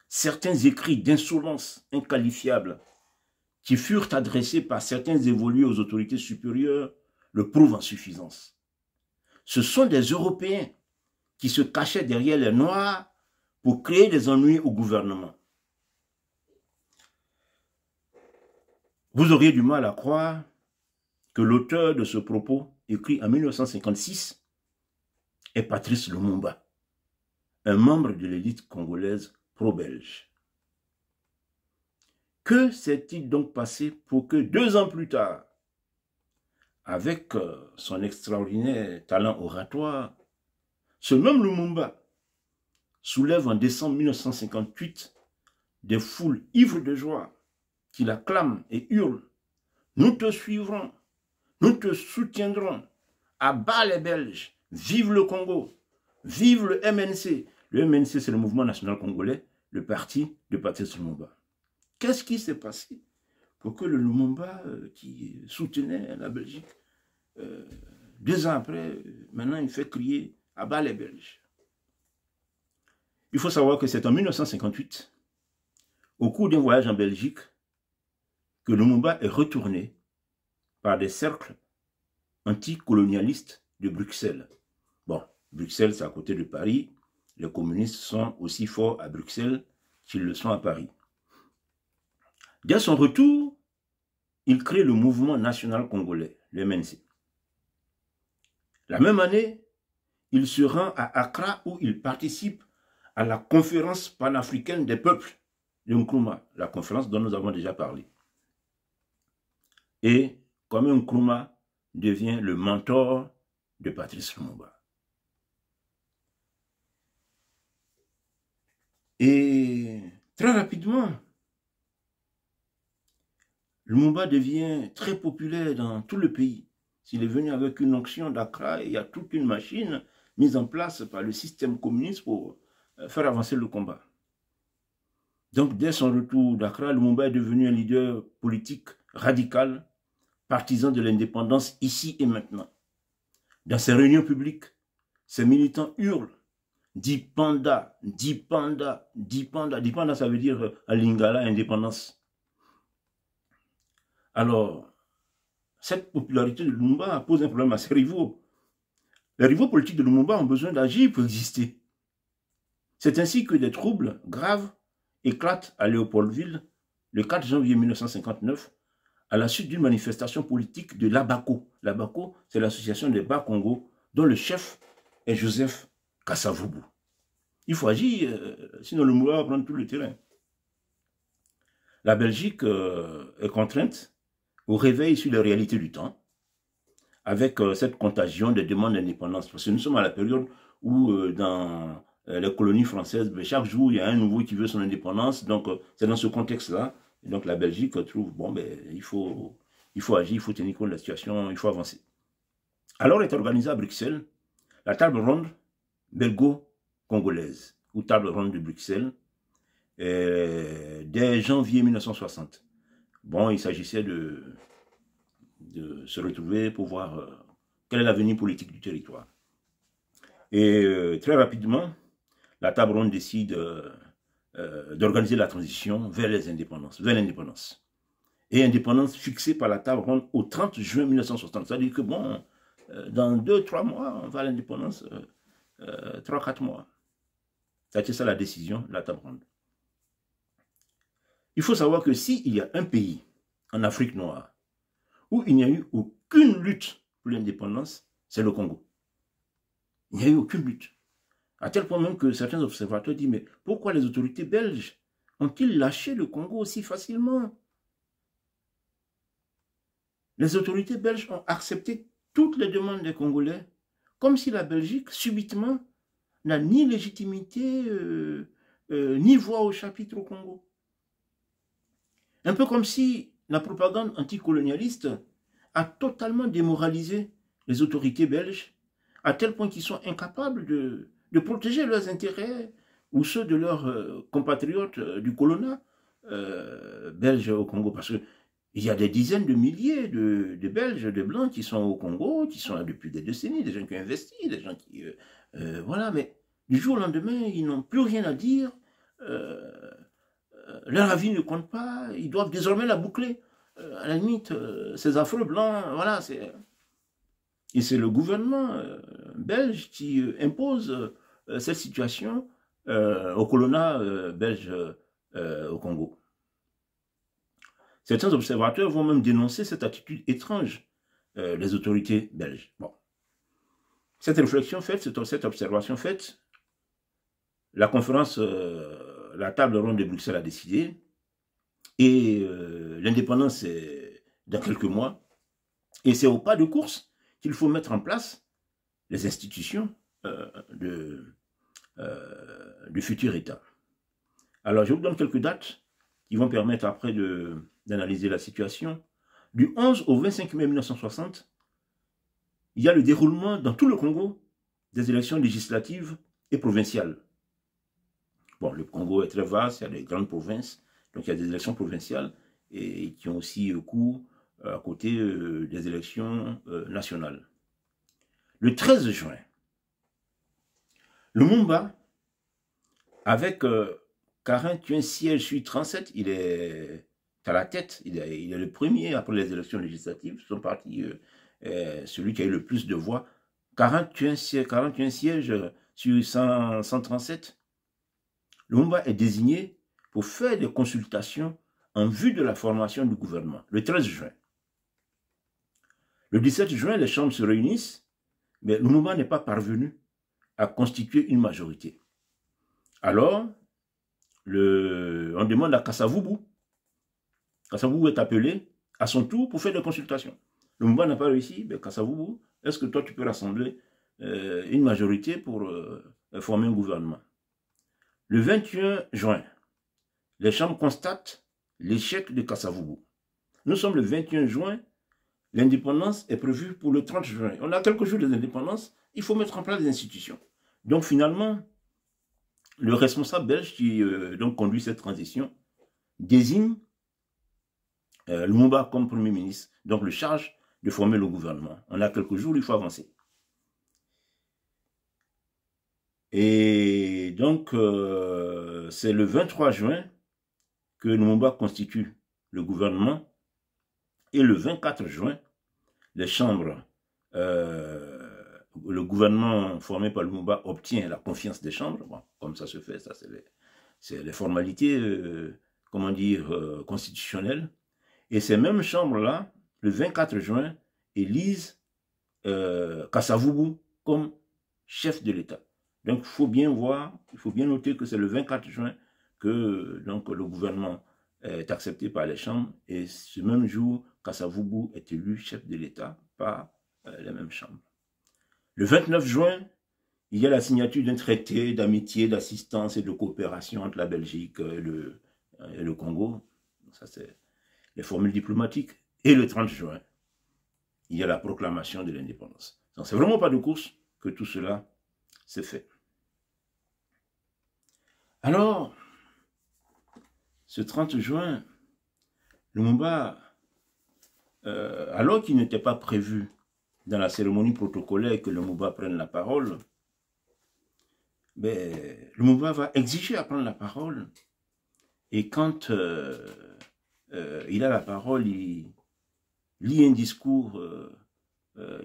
A: Certains écrits d'insolence inqualifiables qui furent adressés par certains évolués aux autorités supérieures le prouvent en suffisance. Ce sont des Européens qui se cachaient derrière les Noirs pour créer des ennuis au gouvernement. Vous auriez du mal à croire que l'auteur de ce propos, écrit en 1956, est Patrice Lumumba, un membre de l'élite congolaise pro-belge. Que s'est-il donc passé pour que 2 ans plus tard, avec son extraordinaire talent oratoire, ce même Lumumba soulève en décembre 1958 des foules ivres de joie qui l'acclament et hurlent « Nous te suivrons, nous te soutiendrons, à bas les Belges, vive le Congo, vive le MNC ». Le MNC, c'est le Mouvement National Congolais, le parti de Patrice Lumumba. Qu'est-ce qui s'est passé pour que le Lumumba qui soutenait la Belgique, 2 ans après, maintenant il fait crier « à bas les Belges ». Il faut savoir que c'est en 1958, au cours d'un voyage en Belgique, que Lumumba est retourné par des cercles anticolonialistes de Bruxelles. Bon, Bruxelles, c'est à côté de Paris. Les communistes sont aussi forts à Bruxelles qu'ils le sont à Paris. Dès son retour, il crée le mouvement national congolais, le MNC. La même année, il se rend à Accra où il participe à la conférence panafricaine des peuples de Nkrumah, la conférence dont nous avons déjà parlé. Et comme Nkrumah devient le mentor de Patrice Lumumba. Et très rapidement, Lumumba devient très populaire dans tout le pays. S'il est venu avec une onction d'Accra, il y a toute une machine mise en place par le système communiste pour faire avancer le combat. Donc, dès son retour d'Accra, Lumumba est devenu un leader politique radical, partisan de l'indépendance ici et maintenant. Dans ses réunions publiques, ses militants hurlent « Dipanda, Dipanda, Dipanda ». Dipanda, ça veut dire à Lingala, indépendance. Alors, cette popularité de Lumumba pose un problème à ses rivaux. Les rivaux politiques de Lumumba ont besoin d'agir pour exister. C'est ainsi que des troubles graves éclatent à Léopoldville le 4 janvier 1959 à la suite d'une manifestation politique de l'Abaco. L'Abaco, c'est l'association des Bas-Congo dont le chef est Joseph Kasavubu. Il faut agir, sinon le Lumumba va prendre tout le terrain. La Belgique est contrainte au réveil sur les réalités du temps, avec cette contagion des demandes d'indépendance. Parce que nous sommes à la période où dans les colonies françaises, chaque jour, il y a un nouveau qui veut son indépendance. Donc, c'est dans ce contexte-là. Donc, la Belgique trouve, bon, il faut agir, il faut tenir compte de la situation, il faut avancer. Alors est organisée à Bruxelles la table ronde belgo-congolaise, ou table ronde de Bruxelles, dès janvier 1960. Bon, il s'agissait de se retrouver pour voir quel est l'avenir politique du territoire. Et très rapidement, la table ronde décide d'organiser la transition vers l'indépendance. Et indépendance fixée par la table ronde au 30 juin 1960. C'est-à-dire que bon, dans 2-3 mois, on va à l'indépendance, 3-4 mois. C'est ça la décision de la table ronde. Il faut savoir que s'il y a un pays en Afrique noire, où il n'y a eu aucune lutte pour l'indépendance, c'est le Congo. Il n'y a eu aucune lutte. À tel point même que certains observateurs disent, mais pourquoi les autorités belges ont-ils lâché le Congo aussi facilement? Les autorités belges ont accepté toutes les demandes des Congolais, comme si la Belgique, subitement, n'a ni légitimité, ni voix au chapitre au Congo. Un peu comme si la propagande anticolonialiste a totalement démoralisé les autorités belges, à tel point qu'ils sont incapables de protéger leurs intérêts ou ceux de leurs compatriotes du colonat belge au Congo. Parce qu'il y a des dizaines de milliers de Belges, de Blancs qui sont au Congo, qui sont là depuis des décennies, des gens qui ont investi, des gens qui... voilà, mais du jour au lendemain, ils n'ont plus rien à dire. Leur avis ne compte pas, ils doivent désormais la boucler. À la limite, ces affreux blancs, voilà, c'est... Et c'est le gouvernement belge qui impose cette situation au colonat belge au Congo. Certains observateurs vont même dénoncer cette attitude étrange des autorités belges. Bon. Cette réflexion faite, cette observation faite, la conférence, la table ronde de Bruxelles a décidé, et l'indépendance est dans quelques mois, et c'est au pas de course qu'il faut mettre en place les institutions du futur État. Alors, je vous donne quelques dates qui vont permettre après d'analyser la situation. Du 11 au 25 mai 1960, il y a le déroulement dans tout le Congo des élections législatives et provinciales. Bon, le Congo est très vaste, il y a des grandes provinces, donc il y a des élections provinciales et qui ont aussi cours à côté des élections nationales. Le 13 juin, Lumumba, avec 41 sièges sur 37, il est à la tête, il est le premier après les élections législatives, son parti, celui qui a eu le plus de voix, 41 sièges sur 137. Lumumba est désigné pour faire des consultations en vue de la formation du gouvernement, le 13 juin. Le 17 juin, les chambres se réunissent, mais Lumumba n'est pas parvenu à constituer une majorité. Alors, on demande à Kasavubu. Kasavubu est appelé à son tour pour faire des consultations. Lumumba n'a pas réussi, mais Kasavubu, est-ce que toi tu peux rassembler une majorité pour former un gouvernement? Le 21 juin, les chambres constatent l'échec de Kasavubu. Nous sommes le 21 juin, l'indépendance est prévue pour le 30 juin. On a quelques jours d'indépendance, il faut mettre en place des institutions. Donc finalement, le responsable belge qui donc conduit cette transition désigne Lumumba comme Premier ministre, donc le charge de former le gouvernement. On a quelques jours, il faut avancer. Et donc, c'est le 23 juin que Lumumba constitue le gouvernement. Et le 24 juin, les chambres, le gouvernement formé par Lumumba obtient la confiance des chambres. Bon, comme ça se fait, ça c'est les formalités, comment dire, constitutionnelles. Et ces mêmes chambres-là, le 24 juin, élisent Kasavubu comme chef de l'État. Donc, il faut bien voir, il faut bien noter que c'est le 24 juin que donc, le gouvernement est accepté par les chambres. Et ce même jour, Kasavubu est élu chef de l'État par les mêmes chambres. Le 29 juin, il y a la signature d'un traité d'amitié, d'assistance et de coopération entre la Belgique et le Congo. Ça, c'est les formules diplomatiques. Et le 30 juin, il y a la proclamation de l'indépendance. Donc, c'est vraiment pas de course que tout cela s'est fait. Alors, ce 30 juin, Lumumba, alors qu'il n'était pas prévu dans la cérémonie protocolaire que Lumumba prenne la parole, ben, Lumumba va exiger à prendre la parole. Et quand il a la parole, il lit un discours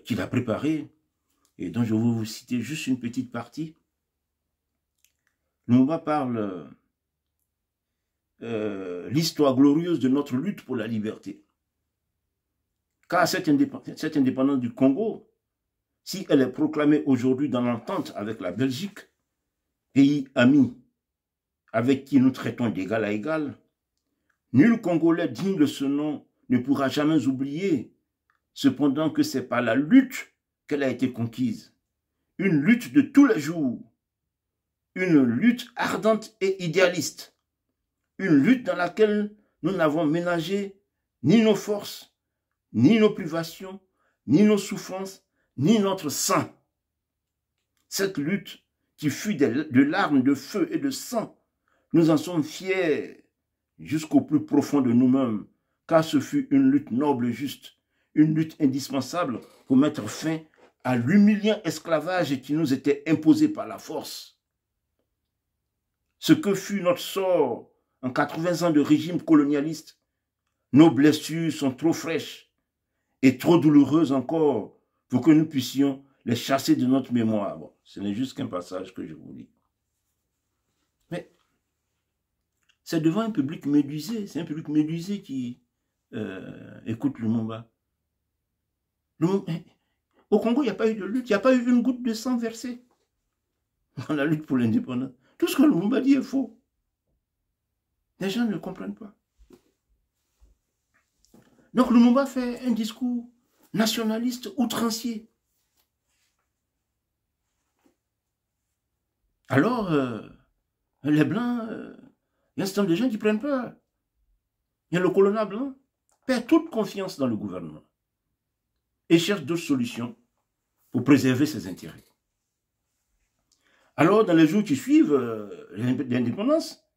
A: qu'il a préparé, et dont je vais vous citer juste une petite partie. Lumumba parle l'histoire glorieuse de notre lutte pour la liberté. Car cette indépendance du Congo, si elle est proclamée aujourd'hui dans l'entente avec la Belgique, pays ami avec qui nous traitons d'égal à égal, nul Congolais digne de ce nom ne pourra jamais oublier, cependant que c'est par la lutte qu'elle a été conquise. Une lutte de tous les jours, une lutte ardente et idéaliste, une lutte dans laquelle nous n'avons ménagé ni nos forces, ni nos privations, ni nos souffrances, ni notre sang. Cette lutte qui fut de larmes, de feu et de sang, nous en sommes fiers jusqu'au plus profond de nous-mêmes, car ce fut une lutte noble et juste, une lutte indispensable pour mettre fin à l'humiliant esclavage qui nous était imposé par la force. Ce que fut notre sort en 80 ans de régime colonialiste, nos blessures sont trop fraîches et trop douloureuses encore pour que nous puissions les chasser de notre mémoire. Bon, ce n'est juste qu'un passage que je vous lis. Mais c'est devant un public médusé, c'est un public médusé qui écoute Lumumba. Au Congo, il n'y a pas eu de lutte, il n'y a pas eu une goutte de sang versée dans la lutte pour l'indépendance. Tout ce que Lumumba dit est faux. Les gens ne comprennent pas. Donc Lumumba fait un discours nationaliste outrancier. Alors, les Blancs, il y a un certain nombre de gens qui prennent peur. Il y a le colonel blanc, perd toute confiance dans le gouvernement et cherche d'autres solutions pour préserver ses intérêts. Alors, dans les jours qui suivent l'indépendance,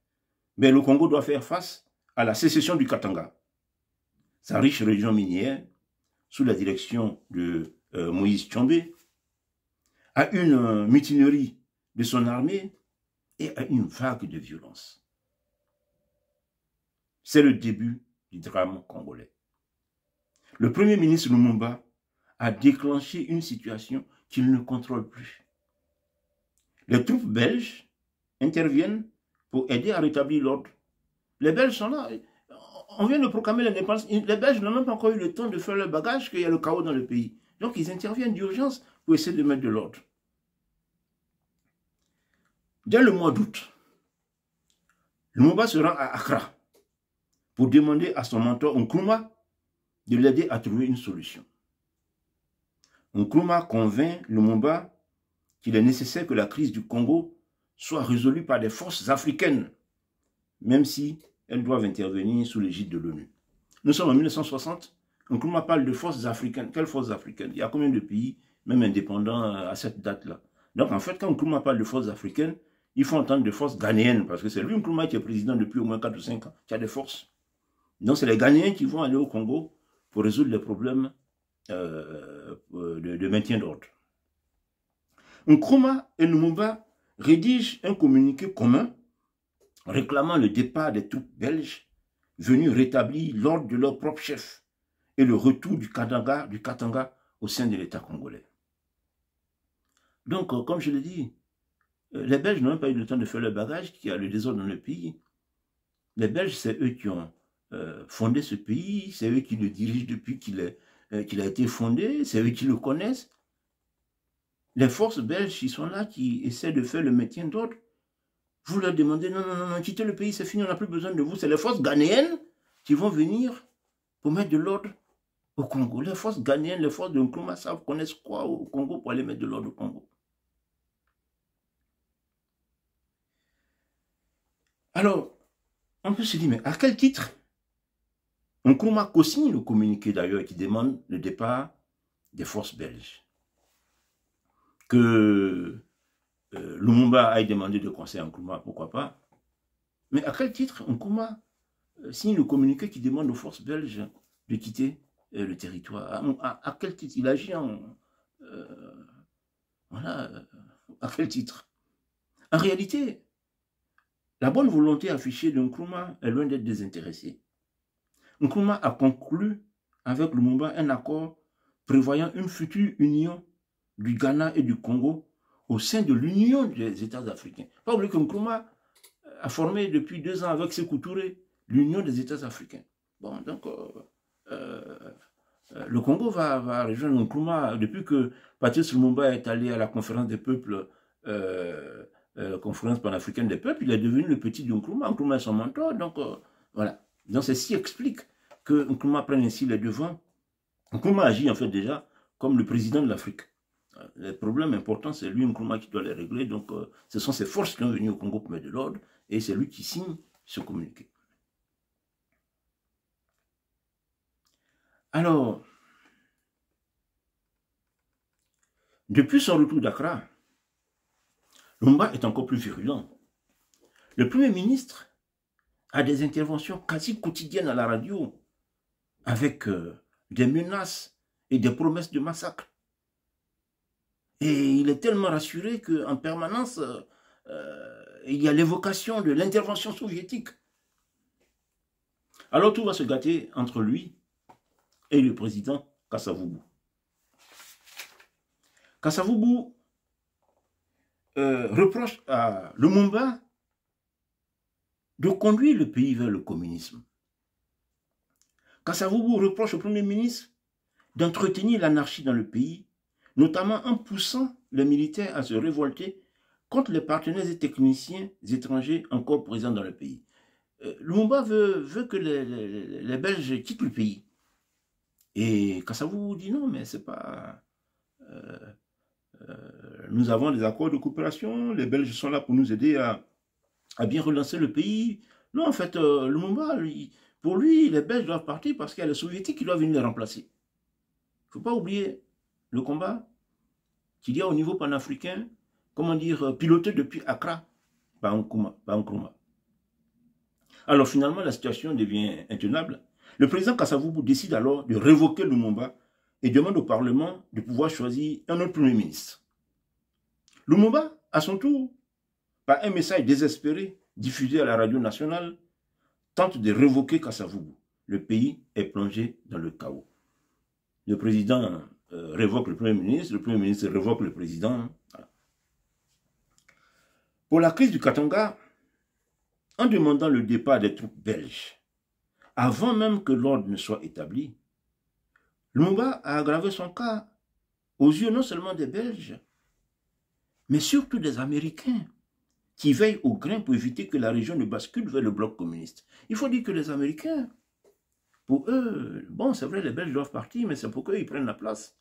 A: le Congo doit faire face à la sécession du Katanga, sa riche région minière, sous la direction de Moïse Tshombe, à une mutinerie de son armée et à une vague de violence. C'est le début du drame congolais. Le premier ministre Lumumba a déclenché une situation qu'il ne contrôle plus. Les troupes belges interviennent pour aider à rétablir l'ordre. Les Belges sont là. On vient de proclamer l'indépendance. Les Belges n'ont même pas encore eu le temps de faire leur bagage qu'il y a le chaos dans le pays. Donc ils interviennent d'urgence pour essayer de mettre de l'ordre. Dès le mois d'août, Lumumba se rend à Accra pour demander à son mentor Nkrumah de l'aider à trouver une solution. Nkrumah convainc Lumumba qu'il est nécessaire que la crise du Congo soit résolue par des forces africaines, même si elles doivent intervenir sous l'égide de l'ONU. Nous sommes en 1960, Nkrumah parle de forces africaines. Quelles forces africaines? Il y a combien de pays, même indépendants, à cette date-là? Donc en fait, quand Nkrumah parle de forces africaines, il faut entendre de forces ghanéennes, parce que c'est lui, Nkrumah, qui est président depuis au moins 4 ou 5 ans, qui a des forces. Donc c'est les Ghanéens qui vont aller au Congo pour résoudre les problèmes de maintien d'ordre. Nkrumah et Lumumba rédigent un communiqué commun réclamant le départ des troupes belges venues rétablir l'ordre de leur propre chef et le retour du Katanga au sein de l'État congolais. Donc, comme je l'ai dit, les Belges n'ont même pas eu le temps de faire leur bagage, qu'il y a le désordre dans le pays. Les Belges, c'est eux qui ont fondé ce pays, c'est eux qui le dirigent depuis qu'il a été fondé, c'est eux qui le connaissent. Les forces belges qui sont là, qui essaient de faire le maintien d'ordre, vous leur demandez, non, quittez le pays, c'est fini, on n'a plus besoin de vous. C'est les forces ghanéennes qui vont venir pour mettre de l'ordre au Congo. Les forces ghanéennes, les forces de Nkrumah savent, connaissent quoi au Congo pour aller mettre de l'ordre au Congo. Alors, on peut se dire, mais à quel titre Nkrumah co-signe le communiqué d'ailleurs qui demande le départ des forces belges. Que Lumumba aille demander de conseil à Nkrumah, pourquoi pas. Mais à quel titre Nkrumah signe le communiqué qui demande aux forces belges de quitter le territoire? À quel titre? Il agit en... voilà, à quel titre? En réalité, la bonne volonté affichée de Nkrumah est loin d'être désintéressée. Nkrumah a conclu avec Lumumba un accord prévoyant une future union du Ghana et du Congo au sein de l'Union des États africains. Pas oublier que Nkrumah a formé depuis 2 ans avec Sékou Touré l'Union des États africains. Bon, donc, le Congo va rejoindre Nkrumah. Depuis que Patrice Lumumba est allé à la conférence des peuples, conférence panafricaine des peuples, il est devenu le petit de Nkrumah. Nkrumah est son mentor, donc voilà. Donc ceci explique que Nkrumah prenne ainsi les devants. Nkrumah agit en fait déjà comme le président de l'Afrique. Les problèmes importants, c'est lui, Nkrumah, qui doit les régler. Donc ce sont ses forces qui sont venues au Congo pour mettre de l'ordre, et c'est lui qui signe ce communiqué. Alors, depuis son retour d'Accra, Lumumba est encore plus virulent. Le Premier ministre a des interventions quasi quotidiennes à la radio, avec des menaces et des promesses de massacre. Et il est tellement rassuré qu'en permanence, il y a l'évocation de l'intervention soviétique. Alors tout va se gâter entre lui et le président Kasavubu. Kasavubu reproche à Lumumba de conduire le pays vers le communisme. Kasavubu reproche au Premier ministre d'entretenir l'anarchie dans le pays, notamment en poussant les militaires à se révolter contre les partenaires et techniciens étrangers encore présents dans le pays. Lumumba veut que les Belges quittent le pays. Et Kasavubu dit non, mais c'est pas... nous avons des accords de coopération, les Belges sont là pour nous aider à bien relancer le pays. Non, en fait, Lumumba, pour lui, les Belges doivent partir parce qu'il y a les Soviétiques qui doivent venir les remplacer. Il ne faut pas oublier le combat qu'il y a au niveau panafricain, comment dire, piloté depuis Accra par Nkrumah. Alors finalement, la situation devient intenable. Le président Kasavubu décide alors de révoquer Lumumba et demande au Parlement de pouvoir choisir un autre Premier ministre. Lumumba, à son tour, par un message désespéré diffusé à la radio nationale, tente de révoquer Kasavubu. Le pays est plongé dans le chaos. Le président révoque le Premier ministre révoque le président. Voilà. Pour la crise du Katanga, en demandant le départ des troupes belges, avant même que l'ordre ne soit établi, Lumumba a aggravé son cas aux yeux non seulement des Belges, mais surtout des Américains, qui veillent au grain pour éviter que la région ne bascule vers le bloc communiste. Il faut dire que les Américains, pour eux, bon, c'est vrai, les Belges doivent partir, mais c'est pour qu'eux, ils prennent la place.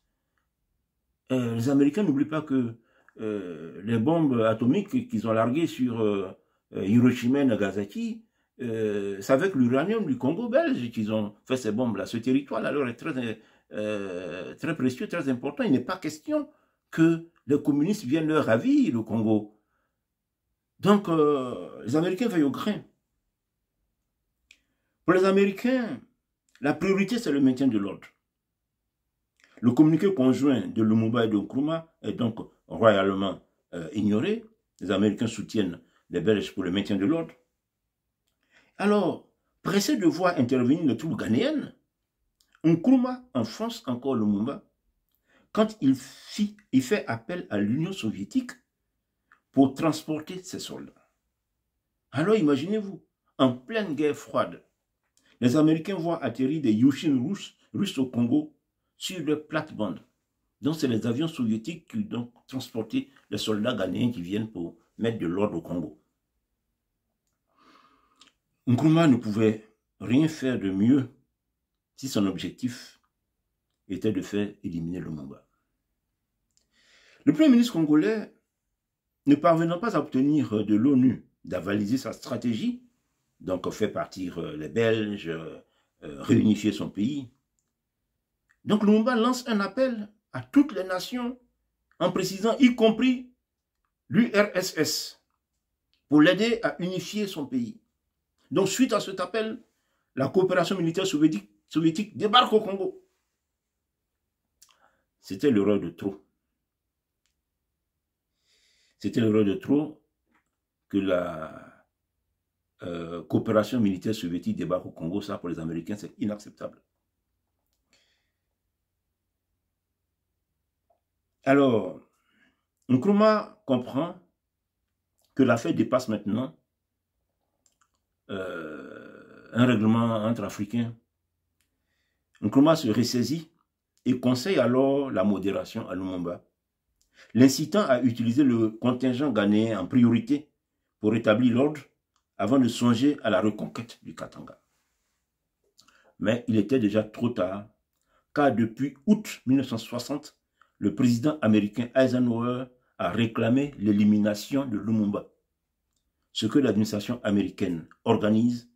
A: Les Américains n'oublient pas que les bombes atomiques qu'ils ont larguées sur Hiroshima et Nagasaki, c'est avec l'uranium du Congo belge qu'ils ont fait ces bombes-là. Ce territoire-là, alors, est très précieux, très important. Il n'est pas question que les communistes viennent leur ravir le Congo. Donc, les Américains veillent au grain. Pour les Américains, la priorité, c'est le maintien de l'ordre. Le communiqué conjoint de Lumumba et de Nkrumah est donc royalement ignoré. Les Américains soutiennent les Belges pour le maintien de l'ordre. Alors, pressé de voir intervenir les troupes ghanéennes, Nkrumah enfonce encore Lumumba quand il fait appel à l'Union soviétique pour transporter ses soldats. Alors imaginez-vous, en pleine guerre froide, les Américains voient atterrir des Yushin russes au Congo sur le plate-bande. Donc c'est les avions soviétiques qui ont transporté les soldats ghanéens qui viennent pour mettre de l'ordre au Congo. Nkrumah ne pouvait rien faire de mieux si son objectif était de faire éliminer Lumumba. Le Premier ministre congolais, ne parvenant pas à obtenir de l'ONU d'avaliser sa stratégie, donc faire partir les Belges, réunifier son pays, donc Lumumba lance un appel à toutes les nations en précisant, y compris l'URSS, pour l'aider à unifier son pays. Donc suite à cet appel, la coopération militaire soviétique débarque au Congo. C'était l'erreur de trop. C'était l'erreur de trop que la coopération militaire soviétique débarque au Congo. Ça, pour les Américains, c'est inacceptable. Alors, Nkrumah comprend que l'affaire dépasse maintenant un règlement entre Africains. Nkrumah se ressaisit et conseille alors la modération à Lumumba, l'incitant à utiliser le contingent ghanéen en priorité pour rétablir l'ordre avant de songer à la reconquête du Katanga. Mais il était déjà trop tard, car depuis août 1960, le président américain Eisenhower a réclamé l'élimination de Lumumba, ce que l'administration américaine organise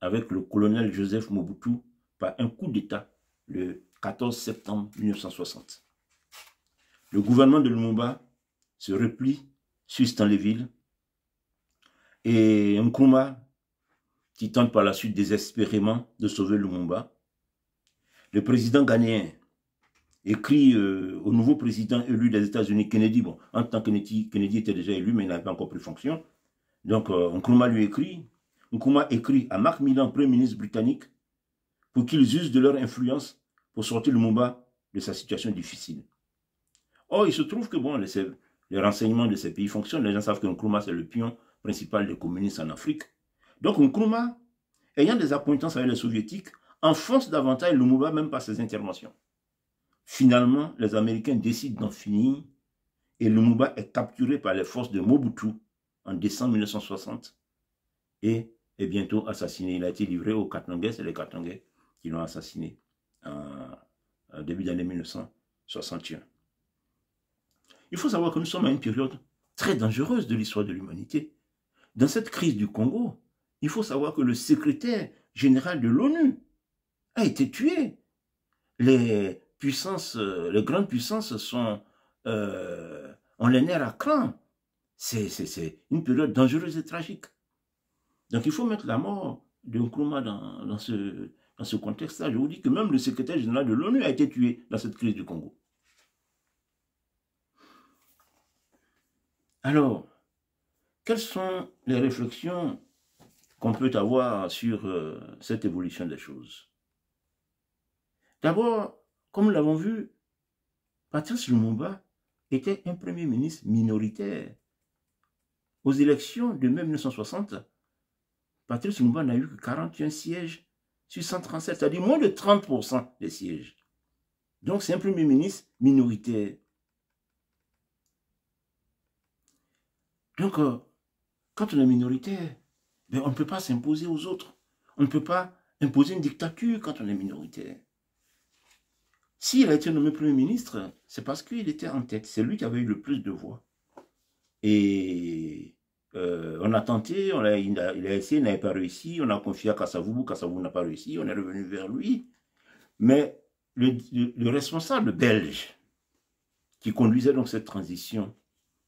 A: avec le colonel Joseph Mobutu par un coup d'État le 14 septembre 1960. Le gouvernement de Lumumba se replie sur Stanleyville et Nkrumah, qui tente par la suite désespérément de sauver Lumumba. Le président ghanéen écrit au nouveau président élu des États-Unis, Kennedy. Bon, en tant que Kennedy était déjà élu, mais il n'avait pas encore pris fonction. Donc, Nkrumah lui écrit. Nkrumah écrit à Mark Millen, Premier ministre britannique, pour qu'ils usent de leur influence pour sortir Lumumba de sa situation difficile. Or, il se trouve que bon, les renseignements de ces pays fonctionnent. Les gens savent que Nkrumah, c'est le pion principal des communistes en Afrique. Donc, Nkrumah, ayant des accointances avec les soviétiques, enfonce davantage Lumumba même par ses interventions. Finalement, les Américains décident d'en finir et Lumumba est capturé par les forces de Mobutu en décembre 1960 et est bientôt assassiné. Il a été livré aux Katangais, c'est les Katangais qui l'ont assassiné en début d'année 1961. Il faut savoir que nous sommes à une période très dangereuse de l'histoire de l'humanité. Dans cette crise du Congo, il faut savoir que le secrétaire général de l'ONU a été tué. Les grandes puissances ont les nerfs à cran. C'est une période dangereuse et tragique. Donc il faut mettre la mort de Nkrumah dans ce contexte-là. Je vous dis que même le secrétaire général de l'ONU a été tué dans cette crise du Congo. Alors, quelles sont les réflexions qu'on peut avoir sur cette évolution des choses? D'abord, comme nous l'avons vu, Patrice Lumumba était un premier ministre minoritaire. Aux élections de mai 1960, Patrice Lumumba n'a eu que 41 sièges sur 137, c'est-à-dire moins de 30% des sièges. Donc c'est un premier ministre minoritaire. Donc, quand on est minoritaire, ben, on ne peut pas s'imposer aux autres. On ne peut pas imposer une dictature quand on est minoritaire. S'il a été nommé Premier ministre, c'est parce qu'il était en tête. C'est lui qui avait eu le plus de voix. Et on a tenté, il a essayé, il n'avait pas réussi. On a confié à Kasavubu, Kasavubu n'a pas réussi. On est revenu vers lui. Mais le responsable belge qui conduisait donc cette transition,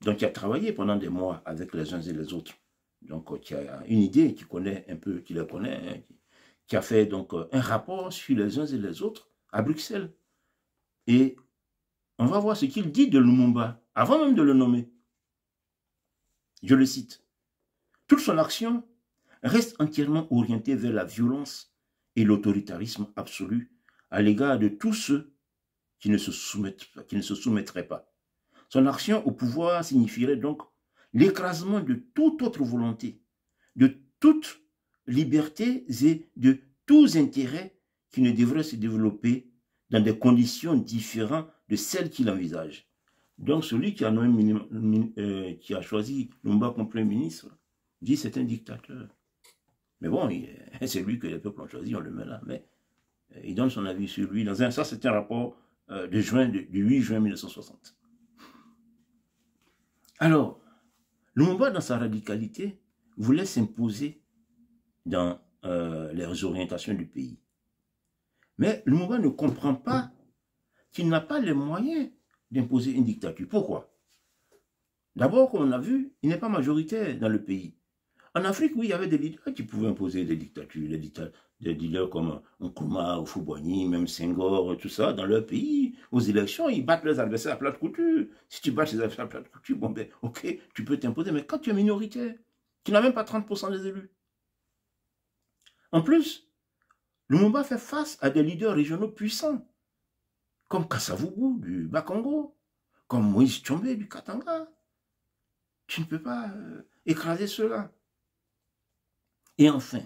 A: donc qui a travaillé pendant des mois avec les uns et les autres, donc qui a une idée, qui connaît un peu, qui les connaît, hein, qui a fait donc un rapport sur les uns et les autres à Bruxelles. Et on va voir ce qu'il dit de Lumumba, avant même de le nommer. Je le cite. Toute son action reste entièrement orientée vers la violence et l'autoritarisme absolu à l'égard de tous ceux qui ne se soumettraient pas. Son action au pouvoir signifierait donc l'écrasement de toute autre volonté, de toute liberté et de tous intérêts qui ne devraient se développer dans des conditions différentes de celles qu'il envisage. Donc celui qui a choisi Lumumba comme Premier ministre dit c'est un dictateur. Mais bon, c'est lui que les peuples ont choisi, on le met là. Mais il donne son avis sur lui. Ça, c'est un rapport du 8 juin 1960. Alors, Lumumba, dans sa radicalité, voulait s'imposer dans les orientations du pays. Mais Lumumba ne comprend pas qu'il n'a pas les moyens d'imposer une dictature. Pourquoi? D'abord, comme on a vu, il n'est pas majoritaire dans le pays. En Afrique, oui, il y avait des leaders qui pouvaient imposer des dictatures, des leaders comme Nkrumah, Houphouët-Boigny, même Senghor, tout ça, dans leur pays. Aux élections, ils battent leurs adversaires à plat de couture. Si tu bats tes adversaires à plat de couture, bon ben, ok, tu peux t'imposer. Mais quand tu es minoritaire, tu n'as même pas 30% des élus. En plus, Lumumba fait face à des leaders régionaux puissants, comme Kasavubu du Bas-Congo, comme Moïse Tshombe du Katanga. Tu ne peux pas écraser ceux-là. Et enfin,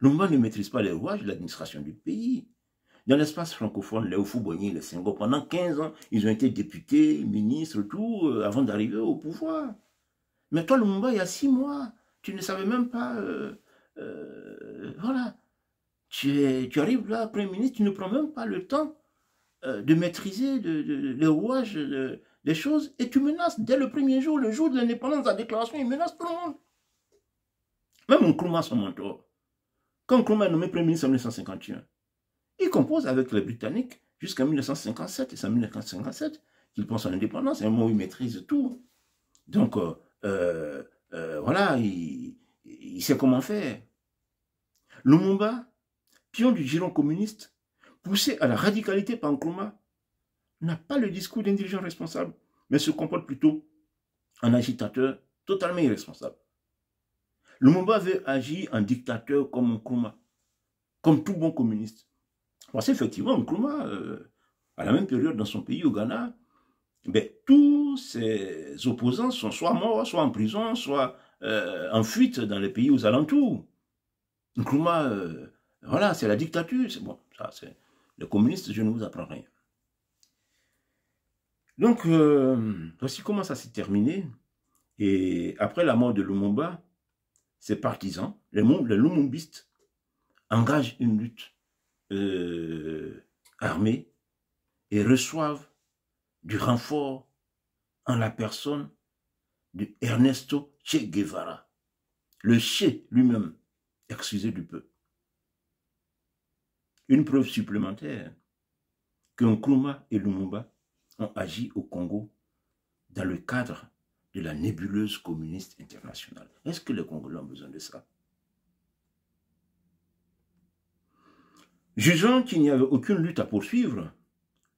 A: Lumumba ne maîtrise pas les rouages de l'administration du pays. Dans l'espace francophone, les Houphouët-Boigny, les Senghor, pendant 15 ans, ils ont été députés, ministres, tout, avant d'arriver au pouvoir. Mais toi, Lumumba, il y a 6 mois, tu ne savais même pas... voilà. Tu arrives là, Premier ministre, tu ne prends même pas le temps de maîtriser les rouages des choses, et tu menaces dès le premier jour, le jour de l'indépendance, la déclaration, il menace tout le monde. Même Nkrumah, son mentor. Quand Nkrumah est nommé Premier ministre en 1951, il compose avec les Britanniques jusqu'en 1957, et c'est en 1957 qu'il prend son indépendance, c'est un moment où il maîtrise tout. Donc, voilà, il sait comment faire. Lumumba, pion du giron communiste, poussé à la radicalité par Nkrumah, n'a pas le discours d'un dirigeant responsable, mais se comporte plutôt en agitateur totalement irresponsable. Lumumba veut agir en dictateur comme Nkrumah, comme tout bon communiste. Parce qu'effectivement, Nkrumah, à la même période dans son pays, au Ghana, ben, tous ses opposants sont soit morts, soit en prison, soit en fuite dans les pays aux alentours. Nkrumah, voilà, c'est la dictature. C'est bon, ça, c'est les communistes, je ne vous apprends rien. Donc, voici comment ça s'est terminé. Et après la mort de Lumumba, ses partisans, les Lumumbistes, engagent une lutte armée et reçoivent du renfort en la personne de Ernesto Che Guevara, le Che lui-même, excusez du peu. Une preuve supplémentaire que Nkrumah et Lumumba ont agi au Congo dans le cadre de la nébuleuse communiste internationale. Est-ce que les Congolais ont besoin de ça? Jugeant qu'il n'y avait aucune lutte à poursuivre,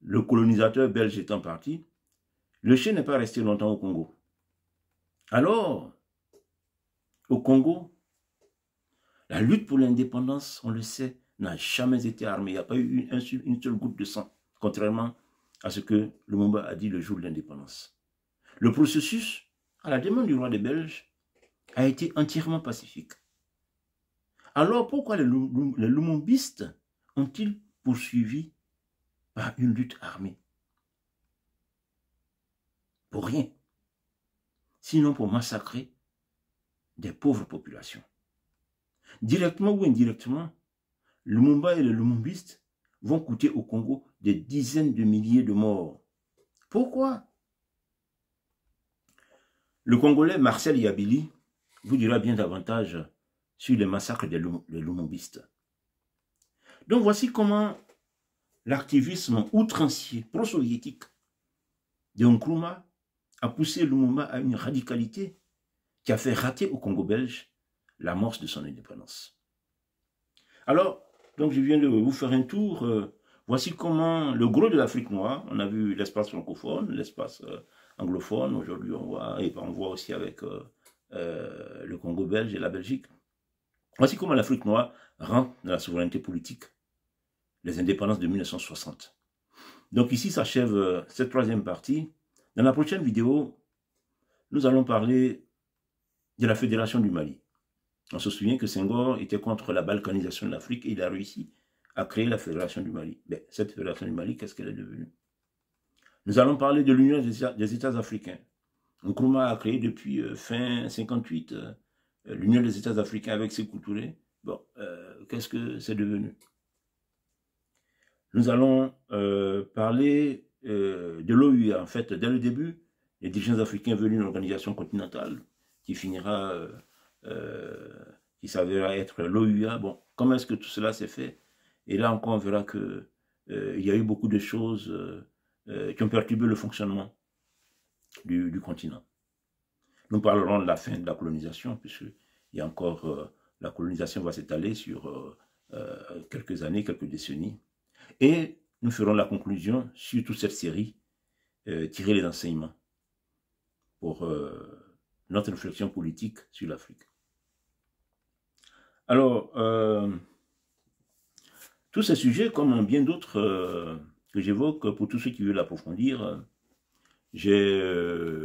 A: le colonisateur belge étant parti, le Che n'est pas resté longtemps au Congo. Alors, au Congo, la lutte pour l'indépendance, on le sait, n'a jamais été armée. Il n'y a pas eu une seule goutte de sang, contrairement à ce que Lumumba a dit le jour de l'indépendance. Le processus, à la demande du roi des Belges, a été entièrement pacifique. Alors pourquoi les Lumumbistes ont-ils poursuivi par une lutte armée? Pour rien. Sinon pour massacrer des pauvres populations. Directement ou indirectement, Lumumba et les Lumumbistes vont coûter au Congo des dizaines de milliers de morts. Pourquoi? Le Congolais Marcel Yabili vous dira bien davantage sur les massacres des Lumumbistes. Donc voici comment l'activisme outrancier pro-soviétique de Nkrumah a poussé Lumumba à une radicalité qui a fait rater au Congo belge l'amorce de son indépendance. Alors, donc je viens de vous faire un tour. Voici comment le gros de l'Afrique noire, on a vu l'espace francophone, l'espace anglophone, aujourd'hui on voit aussi avec le Congo belge et la Belgique. Voici comment l'Afrique noire rentre dans la souveraineté politique, les indépendances de 1960. Donc ici s'achève cette troisième partie. Dans la prochaine vidéo, nous allons parler de la Fédération du Mali. On se souvient que Senghor était contre la balkanisation de l'Afrique et il a réussi à créer la Fédération du Mali. Ben, cette Fédération du Mali, qu'est-ce qu'elle est devenue? Nous allons parler de l'Union des États africains. Nkrumah a créé depuis fin 58 l'Union des États africains avec Sékou Touré. Bon, qu'est-ce que c'est devenu? Nous allons parler de l'OUA. En fait, dès le début, les dirigeants africains veulent une organisation continentale qui finira, qui s'avérera être l'OUA. Bon, comment est-ce que tout cela s'est fait? Et là encore, on verra qu'il y a eu beaucoup de choses qui ont perturbé le fonctionnement du continent. Nous parlerons de la fin de la colonisation, puisqu'il y a encore, la colonisation va s'étaler sur quelques années, quelques décennies. Et nous ferons la conclusion sur toute cette série, tirer les enseignements pour notre réflexion politique sur l'Afrique. Alors, tous ces sujets, comme bien d'autres que j'évoque, pour tous ceux qui veulent approfondir, j'ai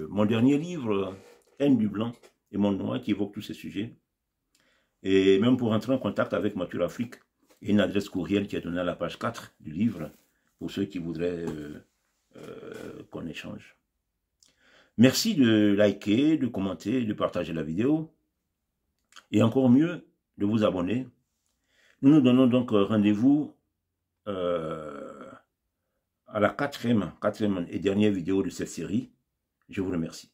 A: mon dernier livre, Haine du blanc et monde noir, qui évoque tous ces sujets. Et même pour entrer en contact avec Mature Afrique, et une adresse courriel qui est donnée à la page 4 du livre pour ceux qui voudraient qu'on échange. Merci de liker, de commenter, de partager la vidéo et encore mieux, de vous abonner. Nous nous donnons donc rendez-vous à la quatrième et dernière vidéo de cette série. Je vous remercie.